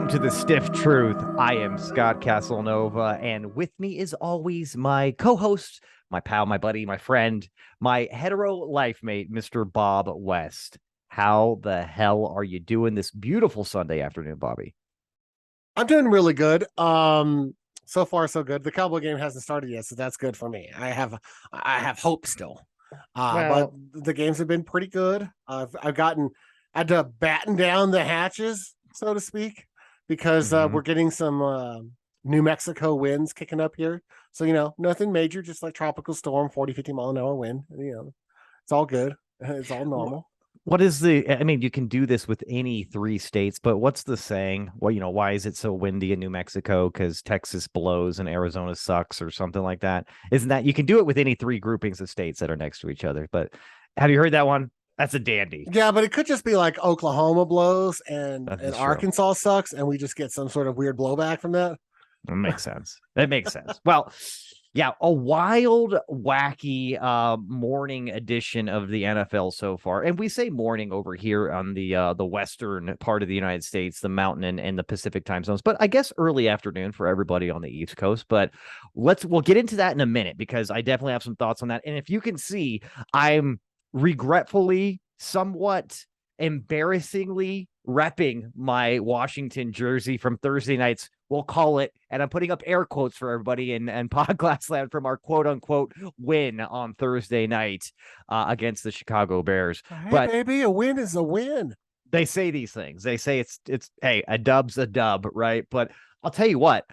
Welcome to the Stiff Truth. I am Scott Casanova, and with me is always my co-host, my pal, my buddy, my friend, my hetero life mate, Mr. Bob West. How the hell are you doing this beautiful Sunday afternoon, Bobby? I'm doing really good. So far so good. The Cowboy game hasn't started yet, so that's good for me. I have hope still. But Well, the games have been pretty good. I had to batten down the hatches, so to speak, because mhm. we're getting some New Mexico winds kicking up here. So, nothing major, just like tropical storm, 40, 50 mile an hour wind. It's all good. It's all normal. What is I mean, you can do this with any three states, but what's the saying? Well, why is it so windy in New Mexico? Because Texas blows and Arizona sucks or something like that. Isn't that you can do it with any three groupings of states that are next to each other? But have you heard that one? That's a dandy. Yeah, but it could just be like Oklahoma blows That and is true. Arkansas sucks, and we just get some sort of weird blowback from that. That makes sense. That makes sense. Well, yeah, a wild, wacky morning edition of the NFL so far. And we say morning over here on the western part of the United States, the mountain and the Pacific time zones, but I guess early afternoon for everybody on the East Coast. But we'll get into that in a minute because I definitely have some thoughts on that. And if you can see, I'm regretfully somewhat embarrassingly repping my Washington jersey from Thursday night's, we'll call it, and I'm putting up air quotes for everybody and podcast land from our quote unquote win on Thursday night against the Chicago Bears. Hey, But baby, a win is a win. they say these things. They say it's hey, a dub's a dub, right? But I'll tell you what,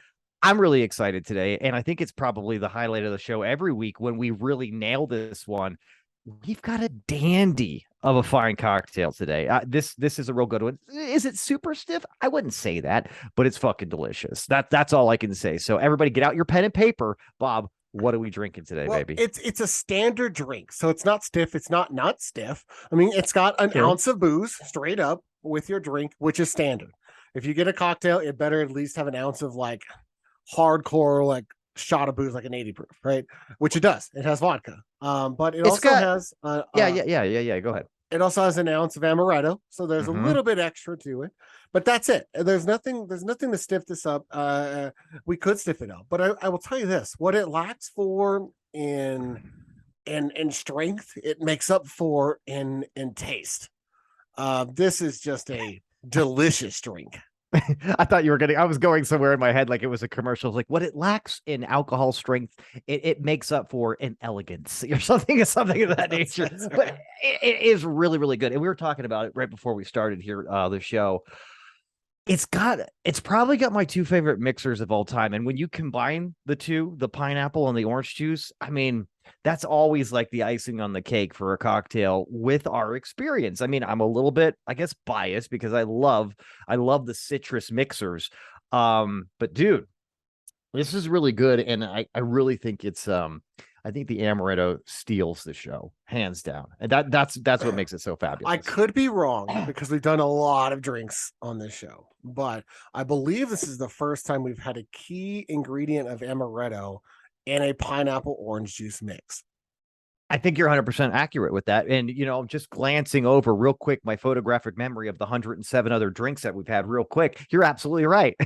I'm really excited today, and I think it's probably the highlight of the show every week when we really nail this one. We've got a dandy of a fine cocktail today. This is a real good one. Is it super stiff? I wouldn't say that, but it's fucking delicious. That's all I can say. So everybody, get out your pen and paper. Bob, what are we drinking today, Well, baby? it's a standard drink, so it's not stiff. It's not stiff. I mean, it's got an True. ounce of booze straight up with your drink, which is standard. If you get a cocktail, it better at least have an ounce of like hardcore like shot of booze, like an 80 proof, right? Which it does. It has vodka. But it It's also got has yeah. Go ahead. It also has an ounce of amaretto, so there's a Mm-hmm. little bit extra to it, but that's it. There's nothing to stiff this up. We could stiff it up, but I will tell you this: what it lacks for in strength, it makes up for in taste. This is just a delicious drink. I thought you were getting, I was going somewhere in my head like it was a commercial. Like what it lacks in alcohol strength, it makes up for in elegance or something of that nature. That's But right. it is really, really good. And we were talking about it right before we started here, the show. It's probably got my two favorite mixers of all time. And when you combine the two, the pineapple and the orange juice, I mean, that's always like the icing on the cake for a cocktail with our experience. I mean, I'm a little bit, I guess, biased because I love the citrus mixers. But dude, this is really good. And I really think I think the amaretto steals the show hands down. And that's what makes it so I fabulous. could be wrong because we've done a lot of drinks on this show, but I believe this is the first time we've had a key ingredient of amaretto in a pineapple orange juice mix. I think you're 100% accurate with that. And, just glancing over real quick my photographic memory of the 107 other drinks that we've had real quick, you're absolutely right.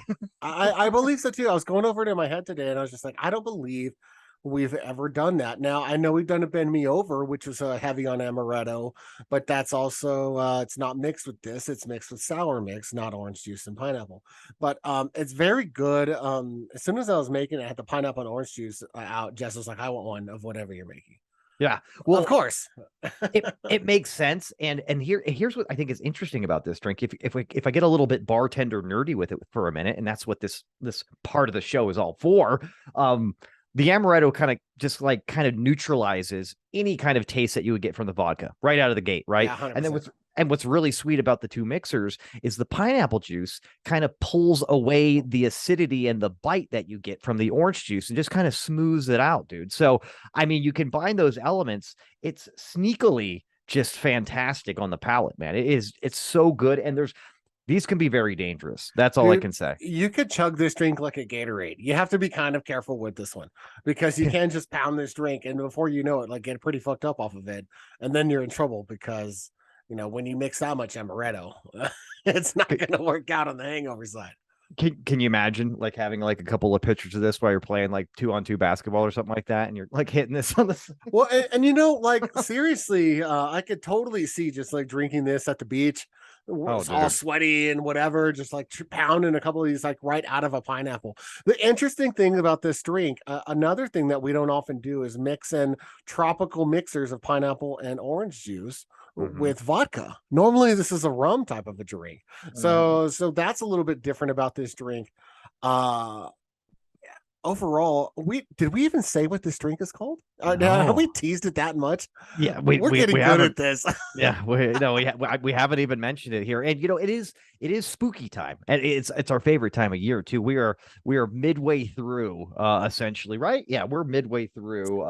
I believe so too. I was going over it in my head today and I was just like, I don't believe we've ever done that. Now, I know we've done a Bend Me Over, which was heavy on amaretto, but that's also, it's not mixed with this. It's mixed with sour mix, not orange juice and pineapple. But it's very good. As soon as I was making it, I had the pineapple and orange juice out. Jess was like, I want one of whatever you're making. Yeah. Of Well, course. it makes sense. And here's what I think is interesting about this drink. If I get a little bit bartender nerdy with it for a minute, and that's what this part of the show is all for. The amaretto kind of neutralizes any kind of taste that you would get from the vodka right out of the gate, right? Yeah, And then 100%. what's really sweet about the two mixers is the pineapple juice kind of pulls away the acidity and the bite that you get from the orange juice and just kind of smooths it out, dude. So, I mean, you combine those elements, it's sneakily just fantastic on the palate, man. It's so good. And these can be very dangerous. That's all I Dude, can say. you could chug this drink like a Gatorade. You have to be kind of careful with this one because you can just pound this drink and before you know it, like get pretty fucked up off of it. And then you're in trouble because, when you mix that much amaretto, it's not going to work out on the hangover side. Can you imagine like having like a couple of pictures of this while you're playing like 2-on-2 basketball or something like that, and you're like hitting this on the Well, and you know, like seriously, I could totally see just like drinking this at the beach. oh It's all dude. sweaty and whatever, just like pounding a couple of these like right out of a pineapple. The interesting thing about this drink, another thing that we don't often do is mix in tropical mixers of pineapple and orange juice Mm-hmm. with vodka. Normally, this is a rum type of a drink, Mm-hmm. so that's a little bit different about this drink. Uh, Overall, we even say what this drink is called? Have we No. teased it that much? Yeah, We're getting we good haven't. at this. Yeah, we haven't even mentioned it here, and it is spooky time, and it's our favorite time of year too. We are midway through, essentially, right? Yeah, we're midway through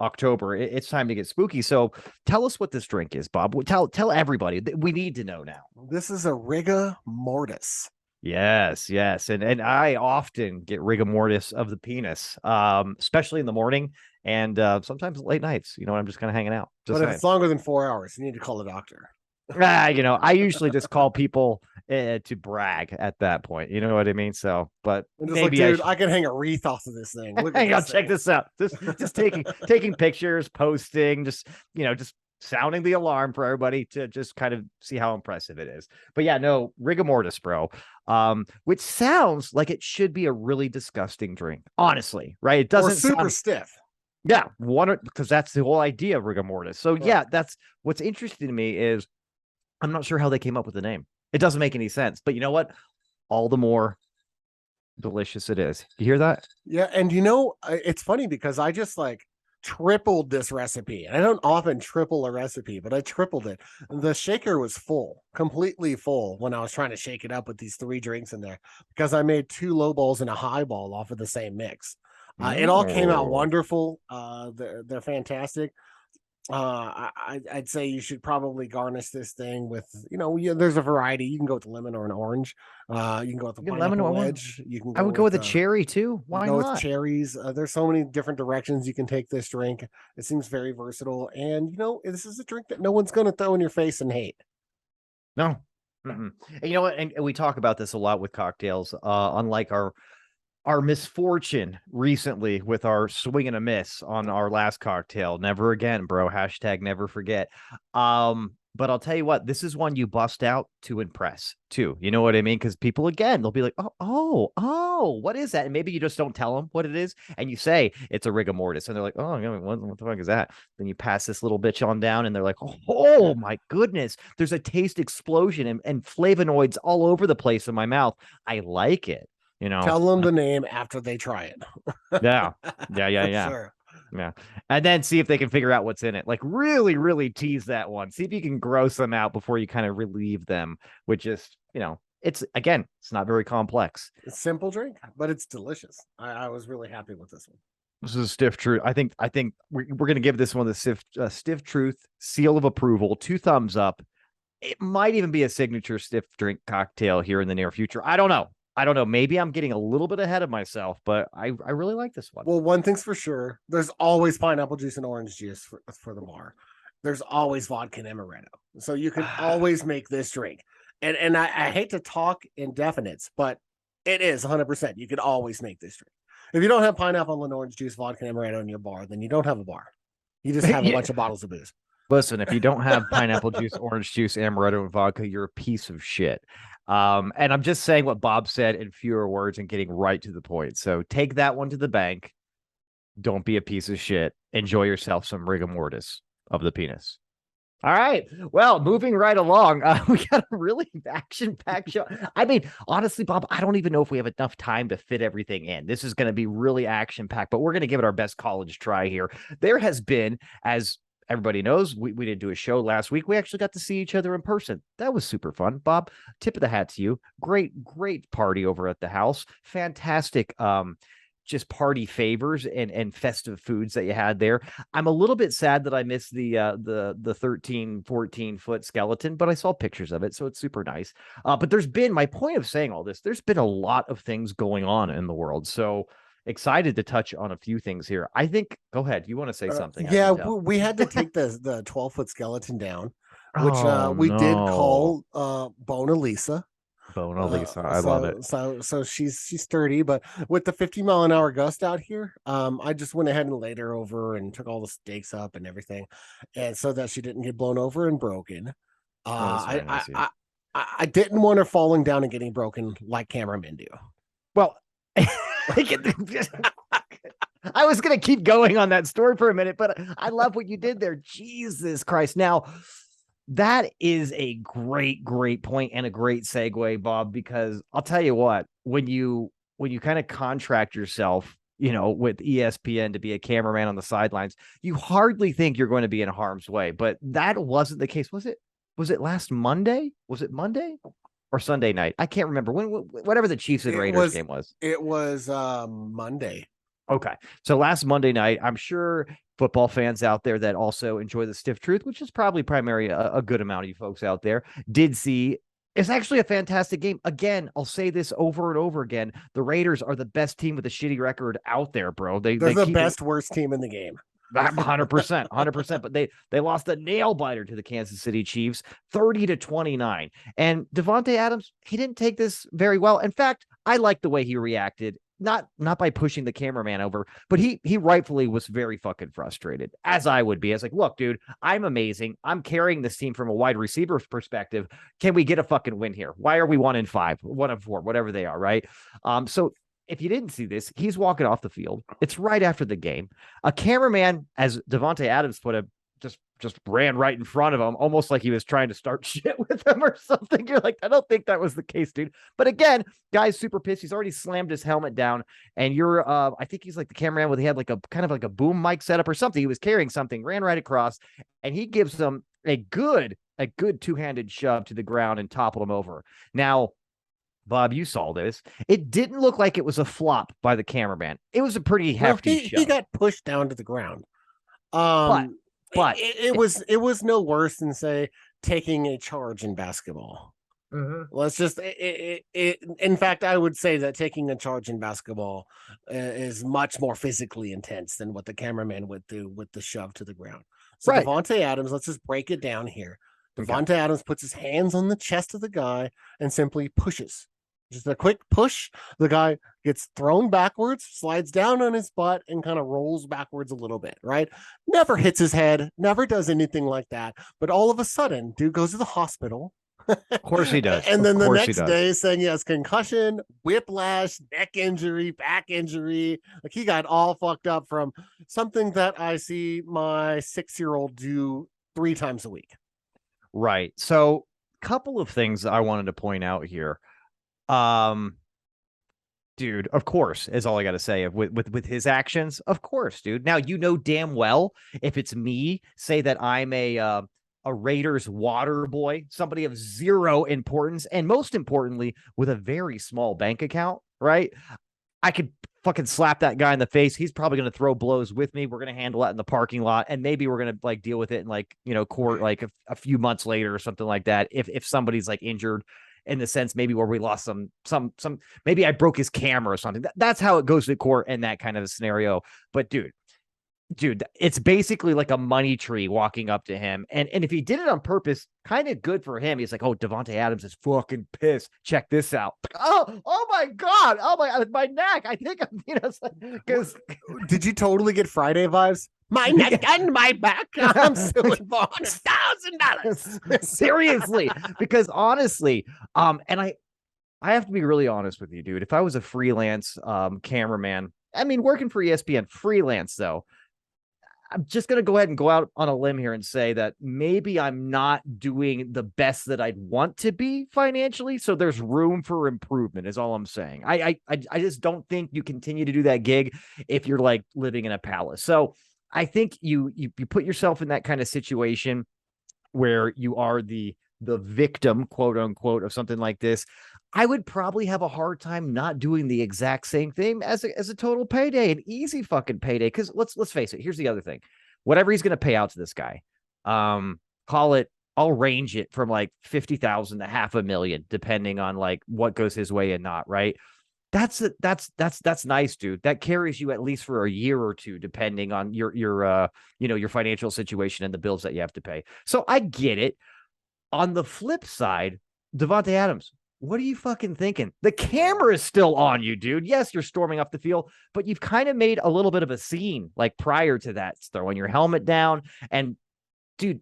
October. It's time to get spooky. So tell us what this drink is, Bob. Tell everybody. We need to know now. This is a Rigor Mortis. Yes, yes, and I often get rigor mortis of the penis, especially in the morning and sometimes late nights. I'm just kind of hanging out. Just But if saying. it's longer than 4 hours, you need to call a doctor. I usually just call people to brag at that point. You know what I mean? So, but I'm just like, maybe I dude, should. I can hang a wreath off of this thing. Look at Hang on, this check thing. this out. Just taking pictures, posting, just sounding the alarm for everybody to just kind of see how impressive it is. But yeah, no, rigor mortis, bro. Which sounds like it should be a really disgusting drink, honestly, right? It Or doesn't super sound. stiff. Yeah, one because that's the whole idea of rigor mortis. So Right. yeah, that's what's interesting to me is I'm not sure how they came up with the name. It doesn't make any sense. But you know what? All the more delicious it is. You hear that? Yeah, and you know, it's funny because I just like tripled this recipe. And I don't often triple a recipe, but I tripled it. The shaker was full, completely full when I was trying to shake it up with these three drinks in there because I made two low balls and a high ball off of the same mix. It all came out Oh. wonderful. They're fantastic. I'd say you should probably garnish this thing with, there's a variety. You can go with lemon or an orange. You can go with the You get lemon pineapple or wedge. You can I go would go with with a cherry too. Why not? cherries. There's so many different directions you can take this drink. It seems very versatile, and this is a drink that no one's going to throw in your face and hate. No. Mm-mm. And you know what? And we talk about this a lot with cocktails. Unlike our misfortune recently with our swing and a miss on our last cocktail. Never again, bro. Hashtag never forget. But I'll tell you what, this is one you bust out to impress too. You know what I mean? Because people again, they'll be like, oh, what is that? And maybe you just don't tell them what it is, and you say it's a rigor mortis, and they're like, oh, what the fuck is that? Then you pass this little bitch on down, and they're like, oh my goodness, there's a taste explosion and flavonoids all over the place in my mouth. I like it. You know, Tell them the name after they try it. yeah, yeah, For yeah, sure. yeah. And then see if they can figure out what's in it. Like really, really tease that one. See if you can gross them out before you kind of relieve them with just, it's not very complex. It's a simple drink, but it's delicious. I was really happy with this one. This is a stiff truth. I think we're gonna give this one the stiff truth seal of approval. 2 thumbs up. It might even be a signature stiff drink cocktail here in the near future. I don't know. Maybe I'm getting a little bit ahead of myself, but I really like this one. Well, one thing's for sure, there's always pineapple juice and orange juice for the bar. There's always vodka and amaretto. So you can always make this drink. And I hate to talk in definites, but it is 100%. You could always make this drink. If you don't have pineapple and orange juice, vodka and amaretto in your bar, then you don't have a bar. You just have a Yeah. bunch of bottles of booze. Listen, if you don't have pineapple juice, orange juice, amaretto, and vodka, you're a piece of shit. And I'm just saying what Bob said in fewer words and getting right to the point. So take that one to the bank. Don't be a piece of shit. Enjoy yourself some rigor mortis of the penis. All right. Well, moving right along, we got a really action-packed show. I mean, honestly, Bob, I don't even know if we have enough time to fit everything in. This is going to be really action-packed, but we're going to give it our best college try here. There has been, as everybody knows, we didn't do a show last week. We actually got to see each other in person. That was super fun. Bob, tip of the hat to you. Great party over at the house. Fantastic just party favors and festive foods that you had there. I'm a little bit sad that I missed the 13, 14 foot skeleton, but I saw pictures of it, so it's super nice. But my point of saying all this, there's been a lot of things going on in the world. So excited to touch on a few things here. I think, go ahead. You want to say something? Yeah, we had to take the 12-foot skeleton down, which Oh we did no. call Bona Lisa. Bona Lisa, I love it. So she's sturdy, but with the 50-mile-an-hour gust out here, I just went ahead and laid her over and took all the stakes up and everything, and so that she didn't get blown over and broken. Oh, that's very nice of you. I didn't want her falling down and getting broken like cameramen do. Well, I was going to keep going on that story for a minute, but I love what you did there. Jesus Christ. Now, that is a great, great point and a great segue, Bob, because I'll tell you what, when you kind of contract yourself, with ESPN to be a cameraman on the sidelines, you hardly think you're going to be in harm's way. But that wasn't the case. Was it last Monday? Was it Monday or Sunday night? I can't remember. Whatever the Chiefs and Raiders game was. It was Monday. Okay. So last Monday night, I'm sure football fans out there that also enjoy the stiff truth, which is probably primarily a good amount of you folks out there, did see it's actually a fantastic game. Again, I'll say this over and over again. The Raiders are the best team with a shitty record out there, bro. They're the best, worst team in the game. 100%, but they lost a nail biter to the Kansas City Chiefs, 30-29. And Devante Adams, he didn't take this very well. In fact, I like the way he reacted. Not by pushing the cameraman over, but he rightfully was very fucking frustrated, as I would be. I was like, look, dude, I'm amazing. I'm carrying this team from a wide receiver perspective. Can we get a fucking win here? Why are we 1-5, 1-4, whatever they are, right? So if you didn't see this, he's walking off the field. It's right after the game. A cameraman, as Devante Adams put it, just ran right in front of him, almost like he was trying to start shit with him or something. You're like, I don't think that was the case, dude. But again, guy's super pissed. He's already slammed his helmet down, and I think he's like the cameraman he had like a kind of like a boom mic setup or something. He was carrying something, ran right across, and he gives them a good two-handed shove to the ground and toppled him over. Now, Bob, you saw this. It didn't look like it was a flop by the cameraman. It was a pretty hefty shove. He got pushed down to the ground. But it was no worse than, say, taking a charge in basketball. Mm-hmm. Let's just in fact, I would say that taking a charge in basketball is much more physically intense than what the cameraman would do with the shove to the ground. So right. Devante Adams, let's just break it down here. Devante Adams puts his hands on the chest of the guy and simply pushes. Just a quick push. The guy gets thrown backwards, slides down on his butt, and kind of rolls backwards a little bit, right? Never hits his head, never does anything like that. But all of a sudden, dude goes to the hospital. Of course he does. And then the next day saying he has concussion, whiplash, neck injury, back injury. Like, he got all fucked up from something that I see my 6-year-old do 3 times a week. Right. So, couple of things I wanted to point out here. Dude, of course, is all I got to say with his actions. Of course, dude. Now, damn well, if it's me, say that I'm a Raiders water boy, somebody of zero importance, and most importantly, with a very small bank account, right? I could fucking slap that guy in the face. He's probably going to throw blows with me. We're going to handle that in the parking lot, and maybe we're going to deal with it in court a few months later or something like that. If somebody's injured, in the sense maybe where we lost some maybe I broke his camera or something. That's how it goes to court in that kind of a scenario. But dude, it's basically like a money tree walking up to him. And if he did it on purpose, kind of good for him. He's like, oh, Devante Adams is fucking pissed. Check this out. Oh my God. Oh my neck. I think because did you totally get Friday vibes? My neck and my back. I'm suing for $100,000. Seriously, because honestly, and I have to be really honest with you, dude. If I was a freelance cameraman, I mean, working for ESPN, freelance though, I'm just going to go ahead and go out on a limb here and say that maybe I'm not doing the best that I'd want to be financially. So there's room for improvement is all I'm saying. I just don't think you continue to do that gig if you're living in a palace. So I think you put yourself in that kind of situation where you are the victim, quote unquote, of something like this. I would probably have a hard time not doing the exact same thing as a total payday, an easy fucking payday. Because let's face it, here's the other thing. Whatever he's going to pay out to this guy, call it, I'll range it from 50,000 to $500,000, depending on what goes his way and not, right? That's nice, dude. That carries you at least for a year or two, depending on your financial situation and the bills that you have to pay. So I get it. On the flip side, Devante Adams, what are you fucking thinking? The camera is still on you, dude. Yes, you're storming off the field, but you've kind of made a little bit of a scene like prior to that, throwing your helmet down. And dude,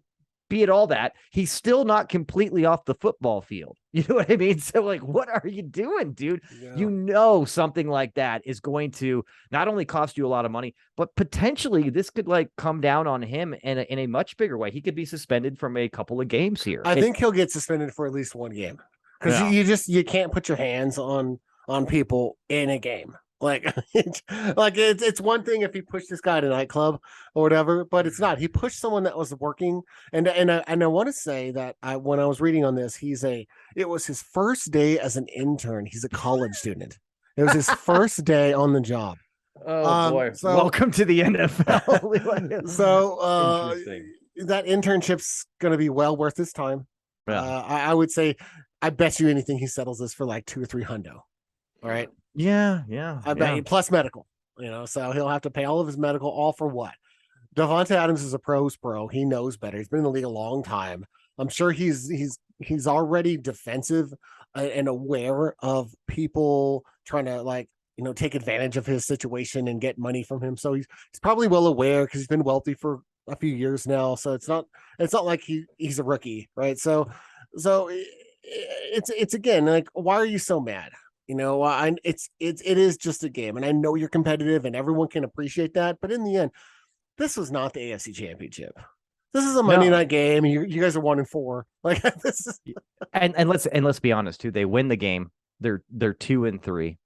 be it all that, he's still not completely off the football field. You know what I mean? So, like, what are you doing, dude? Yeah. You know, something like that is going to not only cost you a lot of money, but potentially this could like come down on him in a much bigger way. He could be suspended from a couple of games here. I think he'll get suspended for at least one game because Yeah. you can't put your hands on people in a game. Like, it's one thing if he pushed this guy at a nightclub or whatever, but it's not. He pushed someone that was working, and I want to say that when I was reading on this, it was his first day as an intern. He's a college student. It was his first day on the job. Oh boy! So, welcome to the NFL. So that internship's going to be well worth his time. Yeah. I would say, I bet you anything he settles this for like $200 or $300. All right. Yeah. I bet you, plus medical, so he'll have to pay all of his medical, all for what? Devante Adams is a pro's pro. He knows better. He's been in the league a long time. I'm sure he's already defensive and aware of people trying to take advantage of his situation and get money from him. So he's probably well aware because he's been wealthy for a few years now. So it's not like he's a rookie, right? So it's again, like, why are you so mad? It is just a game, and I know you're competitive, and everyone can appreciate that. But in the end, this was not the AFC Championship. This is a Monday night game, and you guys are 1-4. Like, this is, and let's be honest too. They win the game. They're 2-3.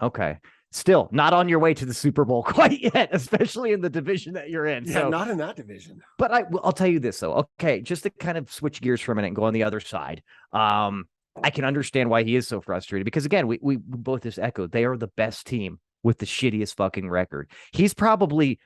Okay, still not on your way to the Super Bowl quite yet, especially in the division that you're in. Yeah, so, not in that division. But I'll tell you this though. Okay, just to kind of switch gears for a minute and go on the other side. I can understand why he is so frustrated because, again, we both just echoed, they are the best team with the shittiest fucking record. He's probably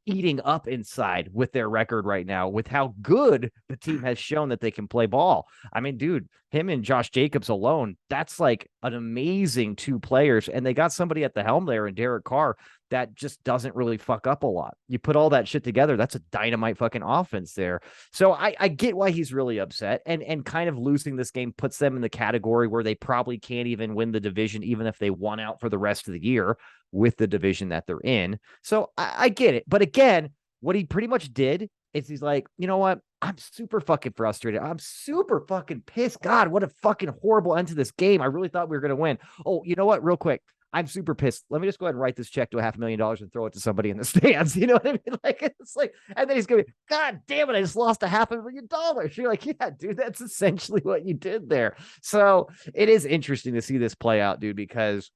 eating up inside with their record right now with how good the team has shown that they can play ball. I mean, dude, him and Josh Jacobs alone, that's like an amazing two players. And they got somebody at the helm there in Derek Carr that just doesn't really fuck up a lot. You put all that shit together, that's a dynamite fucking offense there. So I get why he's really upset, and kind of losing this game puts them in the category where they probably can't even win the division, even if they won out for the rest of the year with the division that they're in. So I get it. But again, what he pretty much did is he's like, you know what? I'm super fucking frustrated. I'm super fucking pissed. God, what a fucking horrible end to this game. I really thought we were going to win. Oh, you know what? Real quick. I'm super pissed. Let me just go ahead and write this check to $500,000 and throw it to somebody in the stands. You know what I mean? Like, it's like, and then he's going to be, God damn it, I just lost $500,000. You're like, yeah, dude, that's essentially what you did there. So it is interesting to see this play out, dude, because,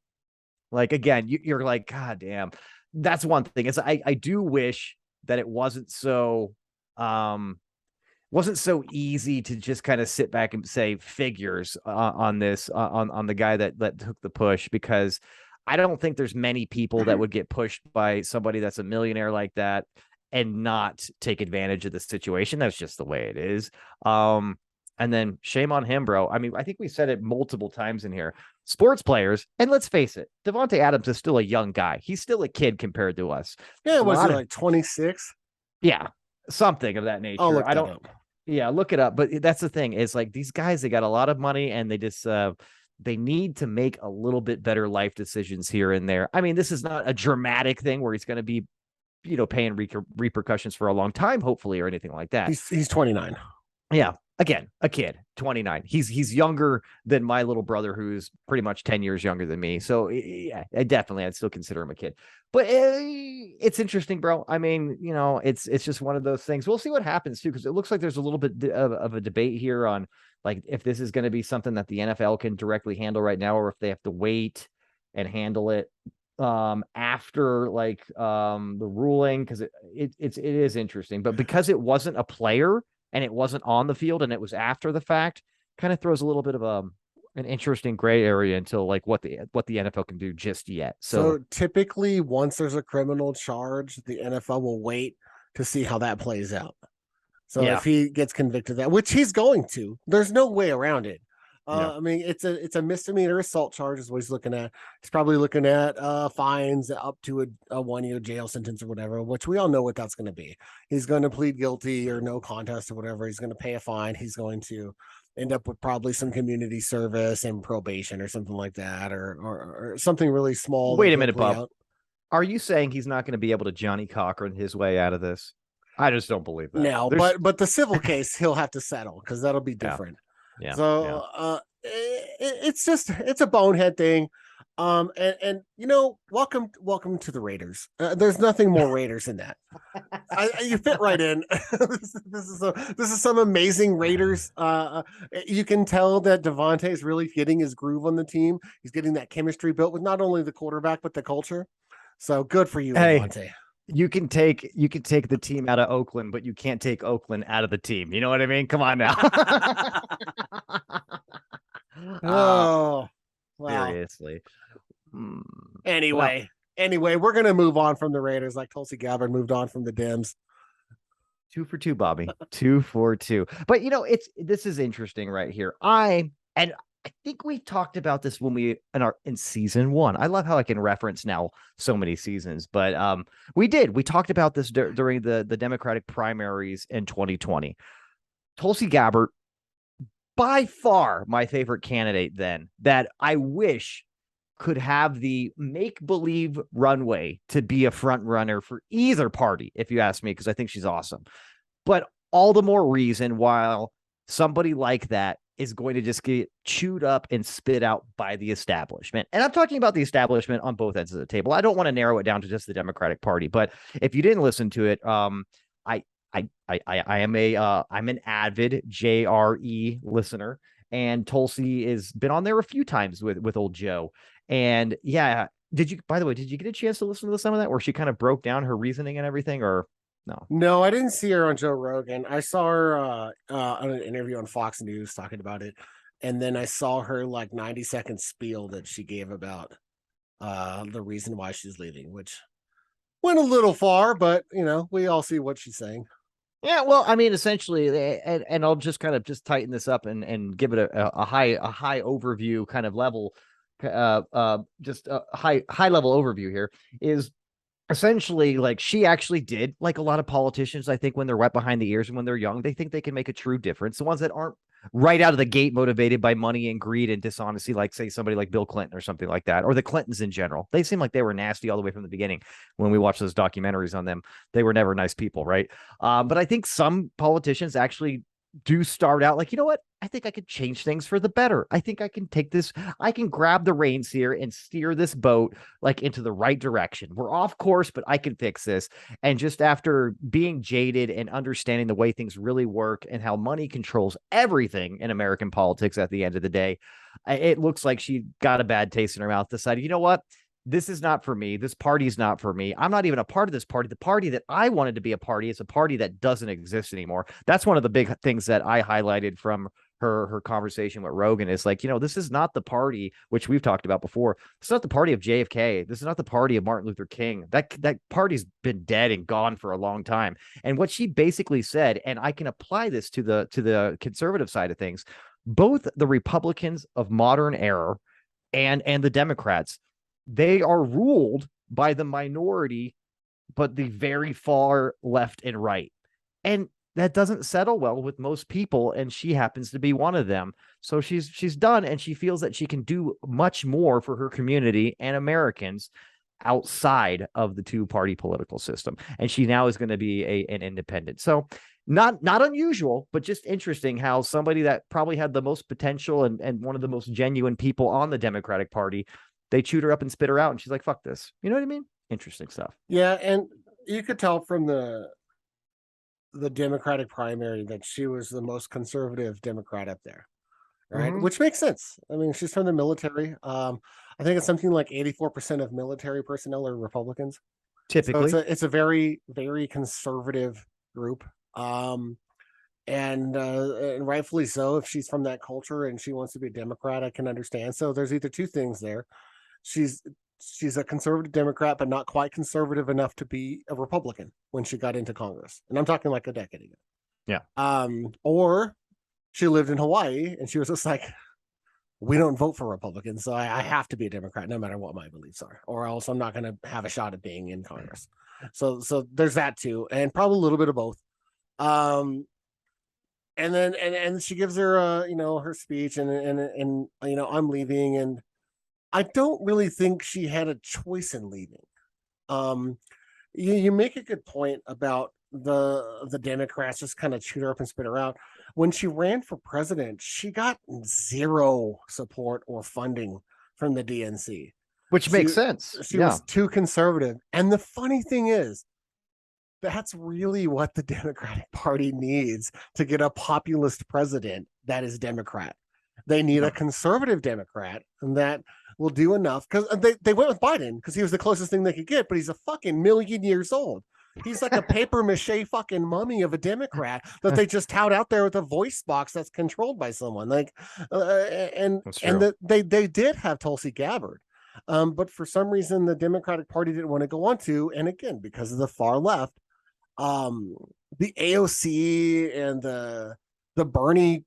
like, again, you're like, God damn. That's one thing. Is I do wish that it wasn't so easy to just kind of sit back and say figures on this, on the guy that took the push, because I don't think there's many people that would get pushed by somebody that's a millionaire like that and not take advantage of the situation. That's just the way it is. And then shame on him, bro. I mean, I think we said it multiple times in here. Sports players, and let's face it, Devante Adams is still a young guy. He's still a kid compared to us. Yeah, was he like 26? Yeah, something of that nature. I don't know. Yeah, look it up. But that's the thing, is like these guys, they got a lot of money, and they just they need to make a little bit better life decisions here and there. I mean, this is not a dramatic thing where he's going to be, paying repercussions for a long time, hopefully, or anything like that. He's 29. Yeah. Again, a kid, 29. He's younger than my little brother, who's pretty much 10 years younger than me. So yeah, I'd still consider him a kid. But it's interesting, bro. I mean, it's just one of those things. We'll see what happens too, because it looks like there's a little bit of a debate here on like if this is going to be something that the NFL can directly handle right now, or if they have to wait and handle it after like the ruling, because it is interesting. But because it wasn't a player and it wasn't on the field and it was after the fact, kind of throws a little bit of an interesting gray area until like what the NFL can do just yet. So typically once there's a criminal charge, the NFL will wait to see how that plays out. So if he gets convicted of that, which he's going to, there's no way around it. I mean, it's a misdemeanor assault charge is what he's looking at. He's probably looking at fines up to a 1-year jail sentence or whatever, which we all know what that's going to be. He's going to plead guilty or no contest or whatever. He's going to pay a fine. He's going to end up with probably some community service and probation or something like that, or something really small. Wait a minute, Bob. Are you saying he's not going to be able to Johnny Cochran his way out of this? I just don't believe that. No, but the civil case he'll have to settle because that'll be different. Yeah. So it's a bonehead thing. And welcome to the Raiders. There's nothing more Raiders than that. You fit right in. This is some amazing Raiders. You can tell that Devante is really getting his groove on the team. He's getting that chemistry built with not only the quarterback but the culture. So good for you, Devante. You can take the team out of Oakland, but you can't take Oakland out of the team. You know what I mean? Come on now. Oh, wow. Seriously. Anyway, we're gonna move on from the Raiders, like Tulsi Gabbard moved on from the Dems. 2 for 2, Bobby. 2 for 2. But this is interesting right here. I think we talked about this when in season 1. I love how I can reference now so many seasons, but we talked about this during the Democratic primaries in 2020. Tulsi Gabbard, by far my favorite candidate then, that I wish could have the make-believe runway to be a front runner for either party, if you ask me, because I think she's awesome. But all the more reason why somebody like that is going to just get chewed up and spit out by the establishment. And I'm talking about the establishment on both ends of the table. I don't want to narrow it down to just the Democratic Party, but if you didn't listen to it, I'm an avid JRE listener, and Tulsi has been on there a few times with old Joe. And yeah, by the way, did you get a chance to listen to some of that where she kind of broke down her reasoning and everything, or no? No, I didn't see her on Joe Rogan. I saw her on an interview on Fox News talking about it. And then I saw her 90-second spiel that she gave about the reason why she's leaving, which went a little far, but we all see what she's saying. Yeah, well, I mean, essentially, and I'll just kind of tighten this up and give it a high overview kind of level, just a high level overview here is essentially she actually did, like a lot of politicians, I think, when they're wet behind the ears and when they're young, they think they can make a true difference. The ones that aren't right out of the gate motivated by money and greed and dishonesty, like say somebody like Bill Clinton or something like that, or the Clintons in general. They seem like they were nasty all the way from the beginning. When we watch those documentaries on them, they were never nice people, right? But I think some politicians actually do start out like, you know what? I think I could change things for the better. I think I can I can grab the reins here and steer this boat into the right direction. We're off course, but I can fix this. And just after being jaded and understanding the way things really work and how money controls everything in American politics at the end of the day, it looks like she got a bad taste in her mouth, decided, you know what? This is not for me. This party's not for me. I'm not even a part of this party. The party that I wanted to be a party is a party that doesn't exist anymore. That's one of the big things that I highlighted from her conversation with Rogan is this is not the party, which we've talked about before. It's not the party of JFK. This is not the party of Martin Luther King. That party's been dead and gone for a long time. And what she basically said, and I can apply this to the conservative side of things, both the Republicans of modern era and the Democrats, they are ruled by the minority, but the very far left and right. And that doesn't settle well with most people. And she happens to be one of them. So she's done, and she feels that she can do much more for her community and Americans outside of the two-party political system. And she now is going to be an independent. So not unusual, but just interesting how somebody that probably had the most potential and one of the most genuine people on the Democratic Party, they chewed her up and spit her out, and she's like, fuck this. You know what I mean? Interesting stuff. Yeah, and you could tell from the Democratic primary that she was the most conservative Democrat up there, right? Mm-hmm. Which makes sense. I mean, she's from the military. I think it's something like 84% of military personnel are Republicans. Typically. So it's a very, very conservative group. And rightfully so. If she's from that culture and she wants to be a Democrat, I can understand. So there's either two things there. She's a conservative Democrat, but not quite conservative enough to be a Republican when she got into Congress. And I'm talking like a decade ago. Yeah. Or she lived in Hawaii and she was just like, we don't vote for Republicans, so I have to be a Democrat no matter what my beliefs are, or else I'm not going to have a shot at being in Congress. So there's that too, and probably a little bit of both. and she gives her her speech, and I'm leaving, and I don't really think she had a choice in leaving. um you make a good point about the Democrats just kind of chewed her up and spit her out. When she ran for president, she got zero support or funding from the DNC. Which she makes sense. she Yeah. was too conservative, and the funny thing is, that's really what the Democratic Party needs to get a populist president that is Democrat. They need Yeah. a conservative Democrat that will do enough, because they went with Biden because he was the closest thing they could get, but he's a fucking million years old. He's like a paper mache fucking mummy of a Democrat that they just tout out there with a voice box that's controlled by someone. Like, and That's and true. they did have Tulsi Gabbard, but for some reason the Democratic Party didn't want to go on to, and again because of the far left, um the AOC and the Bernie,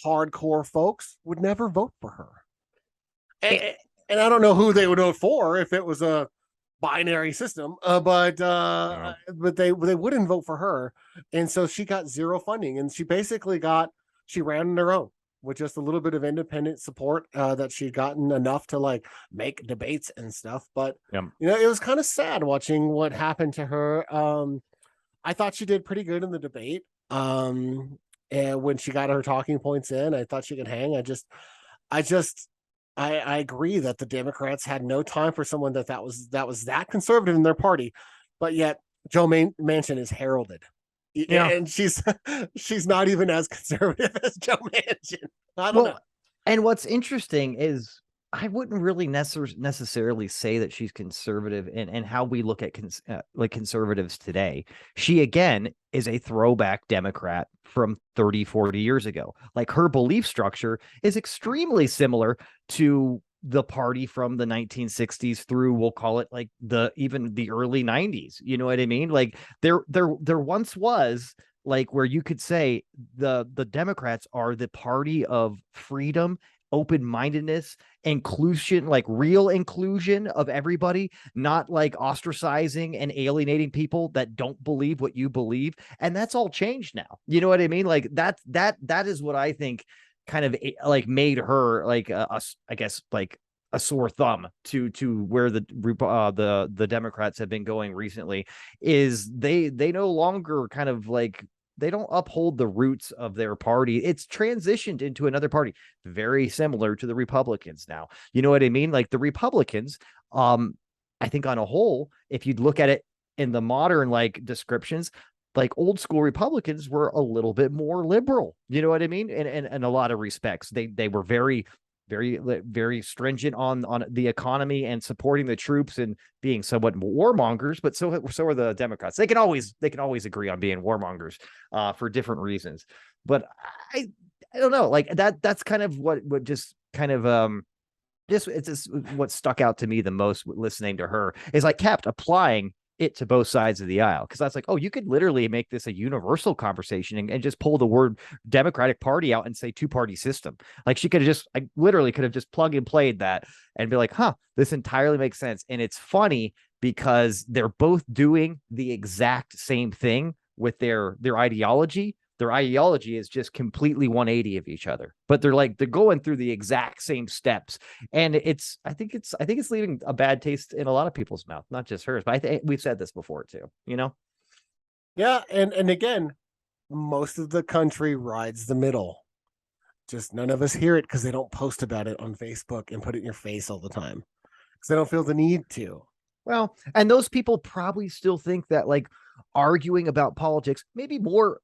hardcore folks would never vote for her. It, And I don't know who they would vote for if it was a binary system, yeah. but they wouldn't vote for her, and so she got zero funding, and she ran on her own with just a little bit of independent support that she'd gotten enough to like make debates and stuff. But Yeah. it was kind of sad watching what happened to her. I thought she did pretty good in the debate. And when she got her talking points in, I thought she could hang. I just, I agree that the Democrats had no time for someone that was that conservative in their party, but yet Joe Manchin is heralded, Yeah. and she's not even as conservative as Joe Manchin. I don't know. Well, and what's interesting is I wouldn't really necessarily say that she's conservative in how we look at like conservatives today. She, again, is a throwback Democrat from 30, 40 years ago. Like, her belief structure is extremely similar to the party from the 1960s through, we'll call it like even the early 90s. You know what I mean? Like, there once was like where you could say the Democrats are the party of freedom, open-mindedness, inclusion, like real inclusion of everybody, not like ostracizing and alienating people that don't believe what you believe. And that's all changed now. You know what I mean? Like that is what I think kind of like made her like I guess like a sore thumb to where the Democrats have been going recently, is they no longer kind of like, they don't uphold the roots of their party. It's transitioned into another party, very similar to the Republicans now. You know what I mean? Like the Republicans, I think on a whole, if you'd look at it in the modern like descriptions, like old school Republicans were a little bit more liberal. You know what I mean? In a lot of respects, they were very stringent on the economy and supporting the troops and being somewhat warmongers. But so are the Democrats. They can always agree on being warmongers for different reasons. But I don't know, like that's kind of what just kind of it's just what stuck out to me the most listening to her, is I kept applying it to both sides of the aisle, because that's like, oh, you could literally make this a universal conversation and just pull the word Democratic Party out and say two-party system. Like, she could have just, I literally could have just plug and played that and be like, huh, this entirely makes sense. And it's funny because they're both doing the exact same thing with their ideology. Their ideology is just completely 180 of each other, but they're going through the exact same steps. And I think it's leaving a bad taste in a lot of people's mouth, not just hers. But I think we've said this before too, you know? Yeah, and again, most of the country rides the middle. Just none of us hear it because they don't post about it on Facebook and put it in your face all the time because they don't feel the need to. Well, and those people probably still think that like arguing about politics, maybe more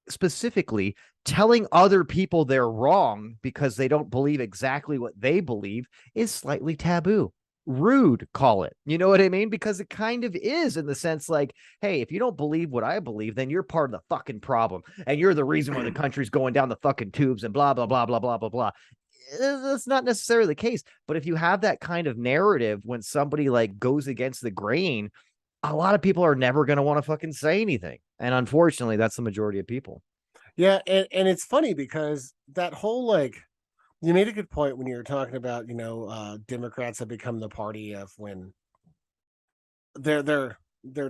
specifically telling other people they're wrong because they don't believe exactly what they believe, is slightly taboo. Rude, call it. You know what I mean? Because it kind of is, in the sense like, hey, if you don't believe what I believe, then you're part of the fucking problem. And you're the reason why the country's going down the fucking tubes and blah, blah, blah, blah, blah, blah, blah. That's not necessarily the case. But if you have that kind of narrative when somebody like goes against the grain, a lot of people are never going to want to fucking say anything. And unfortunately, that's the majority of people. Yeah, and it's funny because that whole like, you made a good point when you were talking about, Democrats have become the party of when they're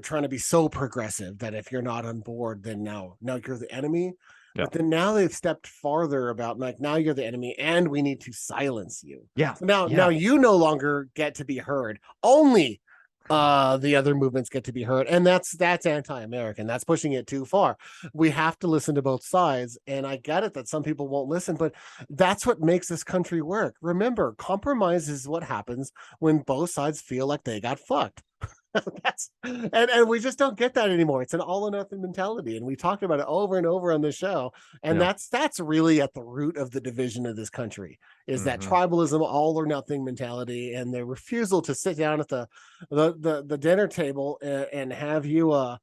trying to be so progressive that if you're not on board, then now you're the enemy. Yeah. But then now they've stepped farther about like now you're the enemy and we need to silence you. Yeah. So now Yeah. you no longer get to be heard. Only the other movements get to be heard, and that's anti-American. That's pushing it too far. We have to listen to both sides, and I get it that some people won't listen, but that's what makes this country work. Remember, compromise is what happens when both sides feel like they got fucked. That's and we just don't get that anymore. It's an all or nothing mentality, and we talked about it over and over on this show. And Yeah. that's really at the root of the division of this country is that Mm-hmm. tribalism, all or nothing mentality, and the refusal to sit down at the dinner table and have you a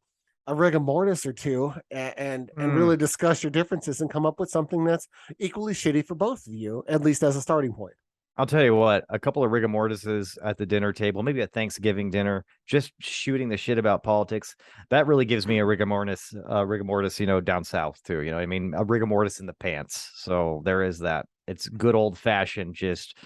rigor mortis or two and really discuss your differences and come up with something that's equally shitty for both of you, at least as a starting point. I'll tell you what, a couple of rigor mortises at the dinner table, maybe a Thanksgiving dinner, just shooting the shit about politics. That really gives me a rigor mortis, down south too. You know what I mean? A rigor mortis in the pants. So there is that. It's good old fashioned, just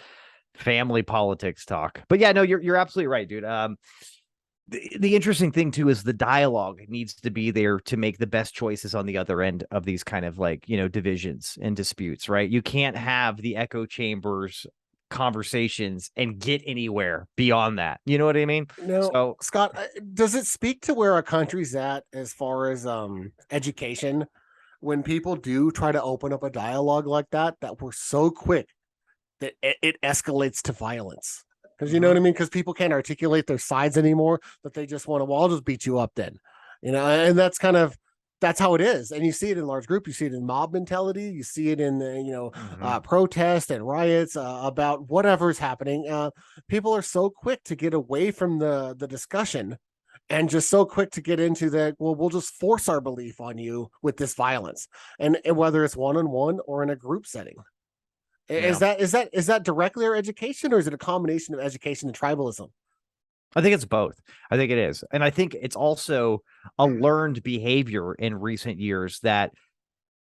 family politics talk. But yeah, no, you're absolutely right, dude. The interesting thing too is the dialogue needs to be there to make the best choices on the other end of these kind of like, divisions and disputes, right? You can't have the echo chambers conversations and get anywhere beyond that. You know what I mean? No, So Scott, does it speak to where our country's at as far as education? When people do try to open up a dialogue like that we're so quick that it escalates to violence. Because you know what I mean? Because people can't articulate their sides anymore, that they just want to, well, I'll just beat you up then. And that's how it is. And you see it in large group, you see it in mob mentality, you see it in protest and riots about whatever's happening. People are so quick to get away from the discussion and just so quick to get into that, well, we'll just force our belief on you with this violence. And whether it's one-on-one or in a group setting. yeah. Is that directly our education, or is it a combination of education and tribalism? I think it's both. I think it is. And I think it's also a learned behavior in recent years that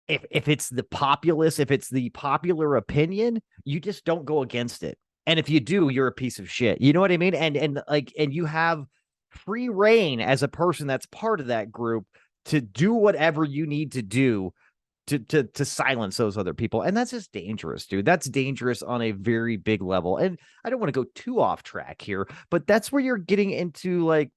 if it's the populace, if it's the popular opinion, you just don't go against it. And if you do, you're a piece of shit. You know what I mean? And you have free reign as a person that's part of that group to do whatever you need to do to silence those other people. And that's just dangerous, dude. That's dangerous on a very big level. And I don't want to go too off track here, but that's where you're getting into like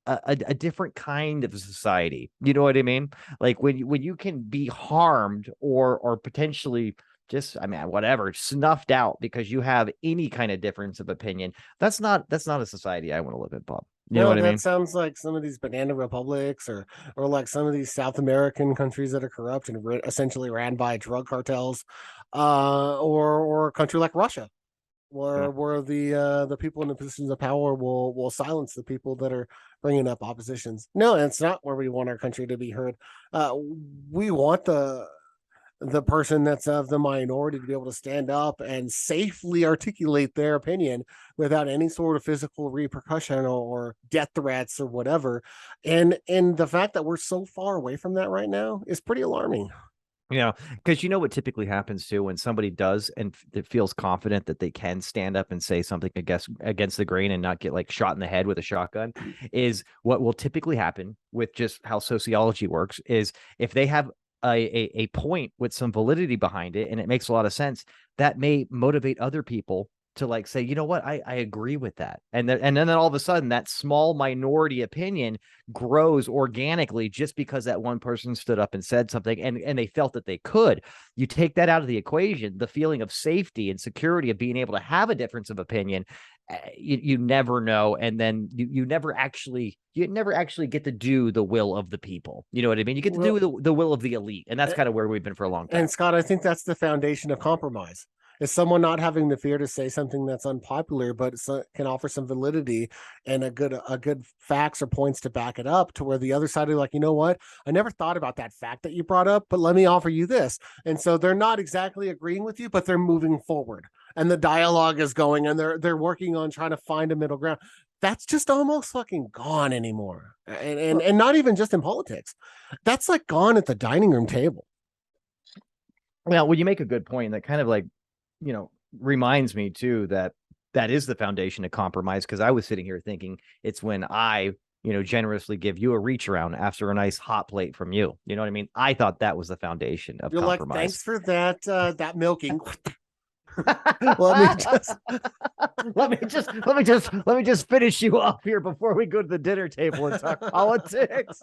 a different kind of society. You know what I mean? Like when you can be harmed or potentially just, I mean, whatever, snuffed out because you have any kind of difference of opinion. That's not a society I want to live in, Bob. You know No, what I that mean? sounds like some of these banana republics or like some of these South American countries that are corrupt and essentially ran by drug cartels, or a country like Russia, Yeah. where the people in the positions of power will silence the people that are bringing up oppositions. No, it's not where we want our country to be heard. We want the person that's of the minority to be able to stand up and safely articulate their opinion without any sort of physical repercussion or death threats or whatever. And the fact that we're so far away from that right now is pretty alarming. Yeah, because you know what typically happens too when somebody does and it feels confident that they can stand up and say something against the grain and not get like shot in the head with a shotgun is what will typically happen with just how sociology works is if they have a point with some validity behind it and it makes a lot of sense, that may motivate other people to like say, you know what, I agree with that. And then all of a sudden that small minority opinion grows organically just because that one person stood up and said something and they felt that they could. You take that out of the equation, the feeling of safety and security of being able to have a difference of opinion. You never know, and then you never actually get to do the will of the people. You know what I mean? You get to Well, do the will of the elite, and that's kind of where we've been for a long time. and Scott, I think that's the foundation of compromise. Is someone not having the fear to say something that's unpopular, but can offer some validity and a good facts or points to back it up, to where the other side are like, you know what, I never thought about that fact that you brought up, but let me offer you this. And so they're not exactly agreeing with you, but they're moving forward, and the dialogue is going, and they're working on trying to find a middle ground. That's just almost fucking gone anymore, and not even just in politics. That's like gone at the dining room table. Well, when you make a good point, that kind of like, reminds me too that is the foundation of compromise. Because I was sitting here thinking it's when I generously give you a reach around after a nice hot plate from you. You know what I mean? I thought that was the foundation of You're like, compromise. thanks for that milking. let me just let me just finish you off here before we go to the dinner table and talk politics.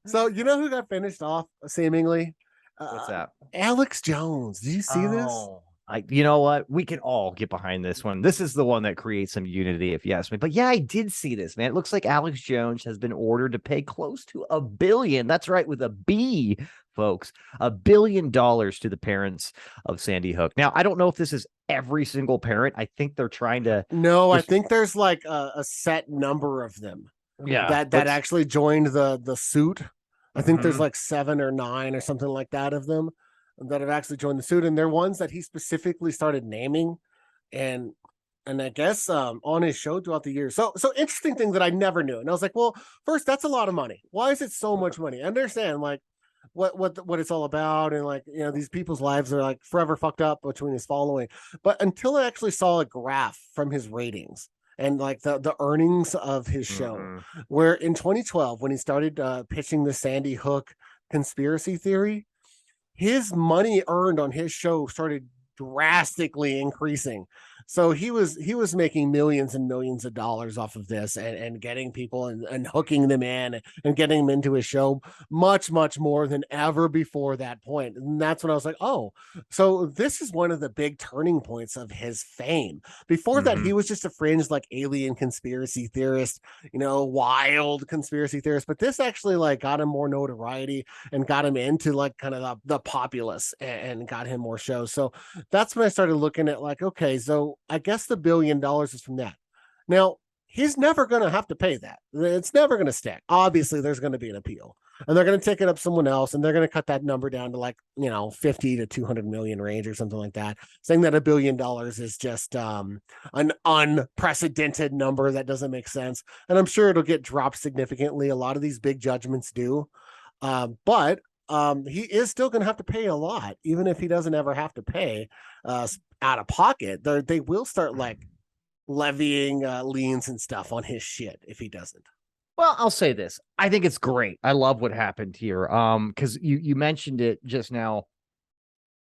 So you know who got finished off seemingly? What's that? Alex Jones. Did you see this? You know what? We can all get behind this one. This is the one that creates some unity, if you ask me. But yeah, I did see this, man. It looks like Alex Jones has been ordered to pay close to $1 billion. That's right, with a B, folks. $1 billion to the parents of Sandy Hook. Now, I don't know if this is every single parent. I think they're trying to. No, I think there's like a set number of them. Yeah, that actually joined the suit. I think there's Mhm. like 7 or 9 or something like that of them that have actually joined the suit, and they're ones that he specifically started naming, and I guess on his show throughout the years. So interesting thing that I never knew, and I was like, well, first, that's a lot of money. Why is it so much money? I understand like what it's all about, and like these people's lives are like forever fucked up between his following, but until I actually saw a graph from his ratings and like the earnings of his show, where in 2012 when he started pitching the Sandy Hook conspiracy theory, his money earned on his show started drastically increasing. So he was making millions and millions of dollars off of this, and getting people and hooking them in and getting them into his show much more than ever before that point. And that's when I was like, oh, so this is one of the big turning points of his fame. Before that, he was just a fringe like alien conspiracy theorist, wild conspiracy theorist. But this actually like got him more notoriety and got him into like kind of the populace, and got him more shows. So that's when I started looking at like, okay, so I guess the $1 billion is from that. Now, he's never going to have to pay that. It's never going to stick. Obviously, there's going to be an appeal, and they're going to take it up someone else, and they're going to cut that number down to like, 50 to 200 million range or something like that, saying that $1 billion is just an unprecedented number that doesn't make sense. And I'm sure it'll get dropped significantly. A lot of these big judgments do. But he is still going to have to pay a lot, even if he doesn't ever have to pay out of pocket. They will start like levying liens and stuff on his shit if he doesn't. Well, I'll say this. I think it's great. I love what happened here. Because you mentioned it just now.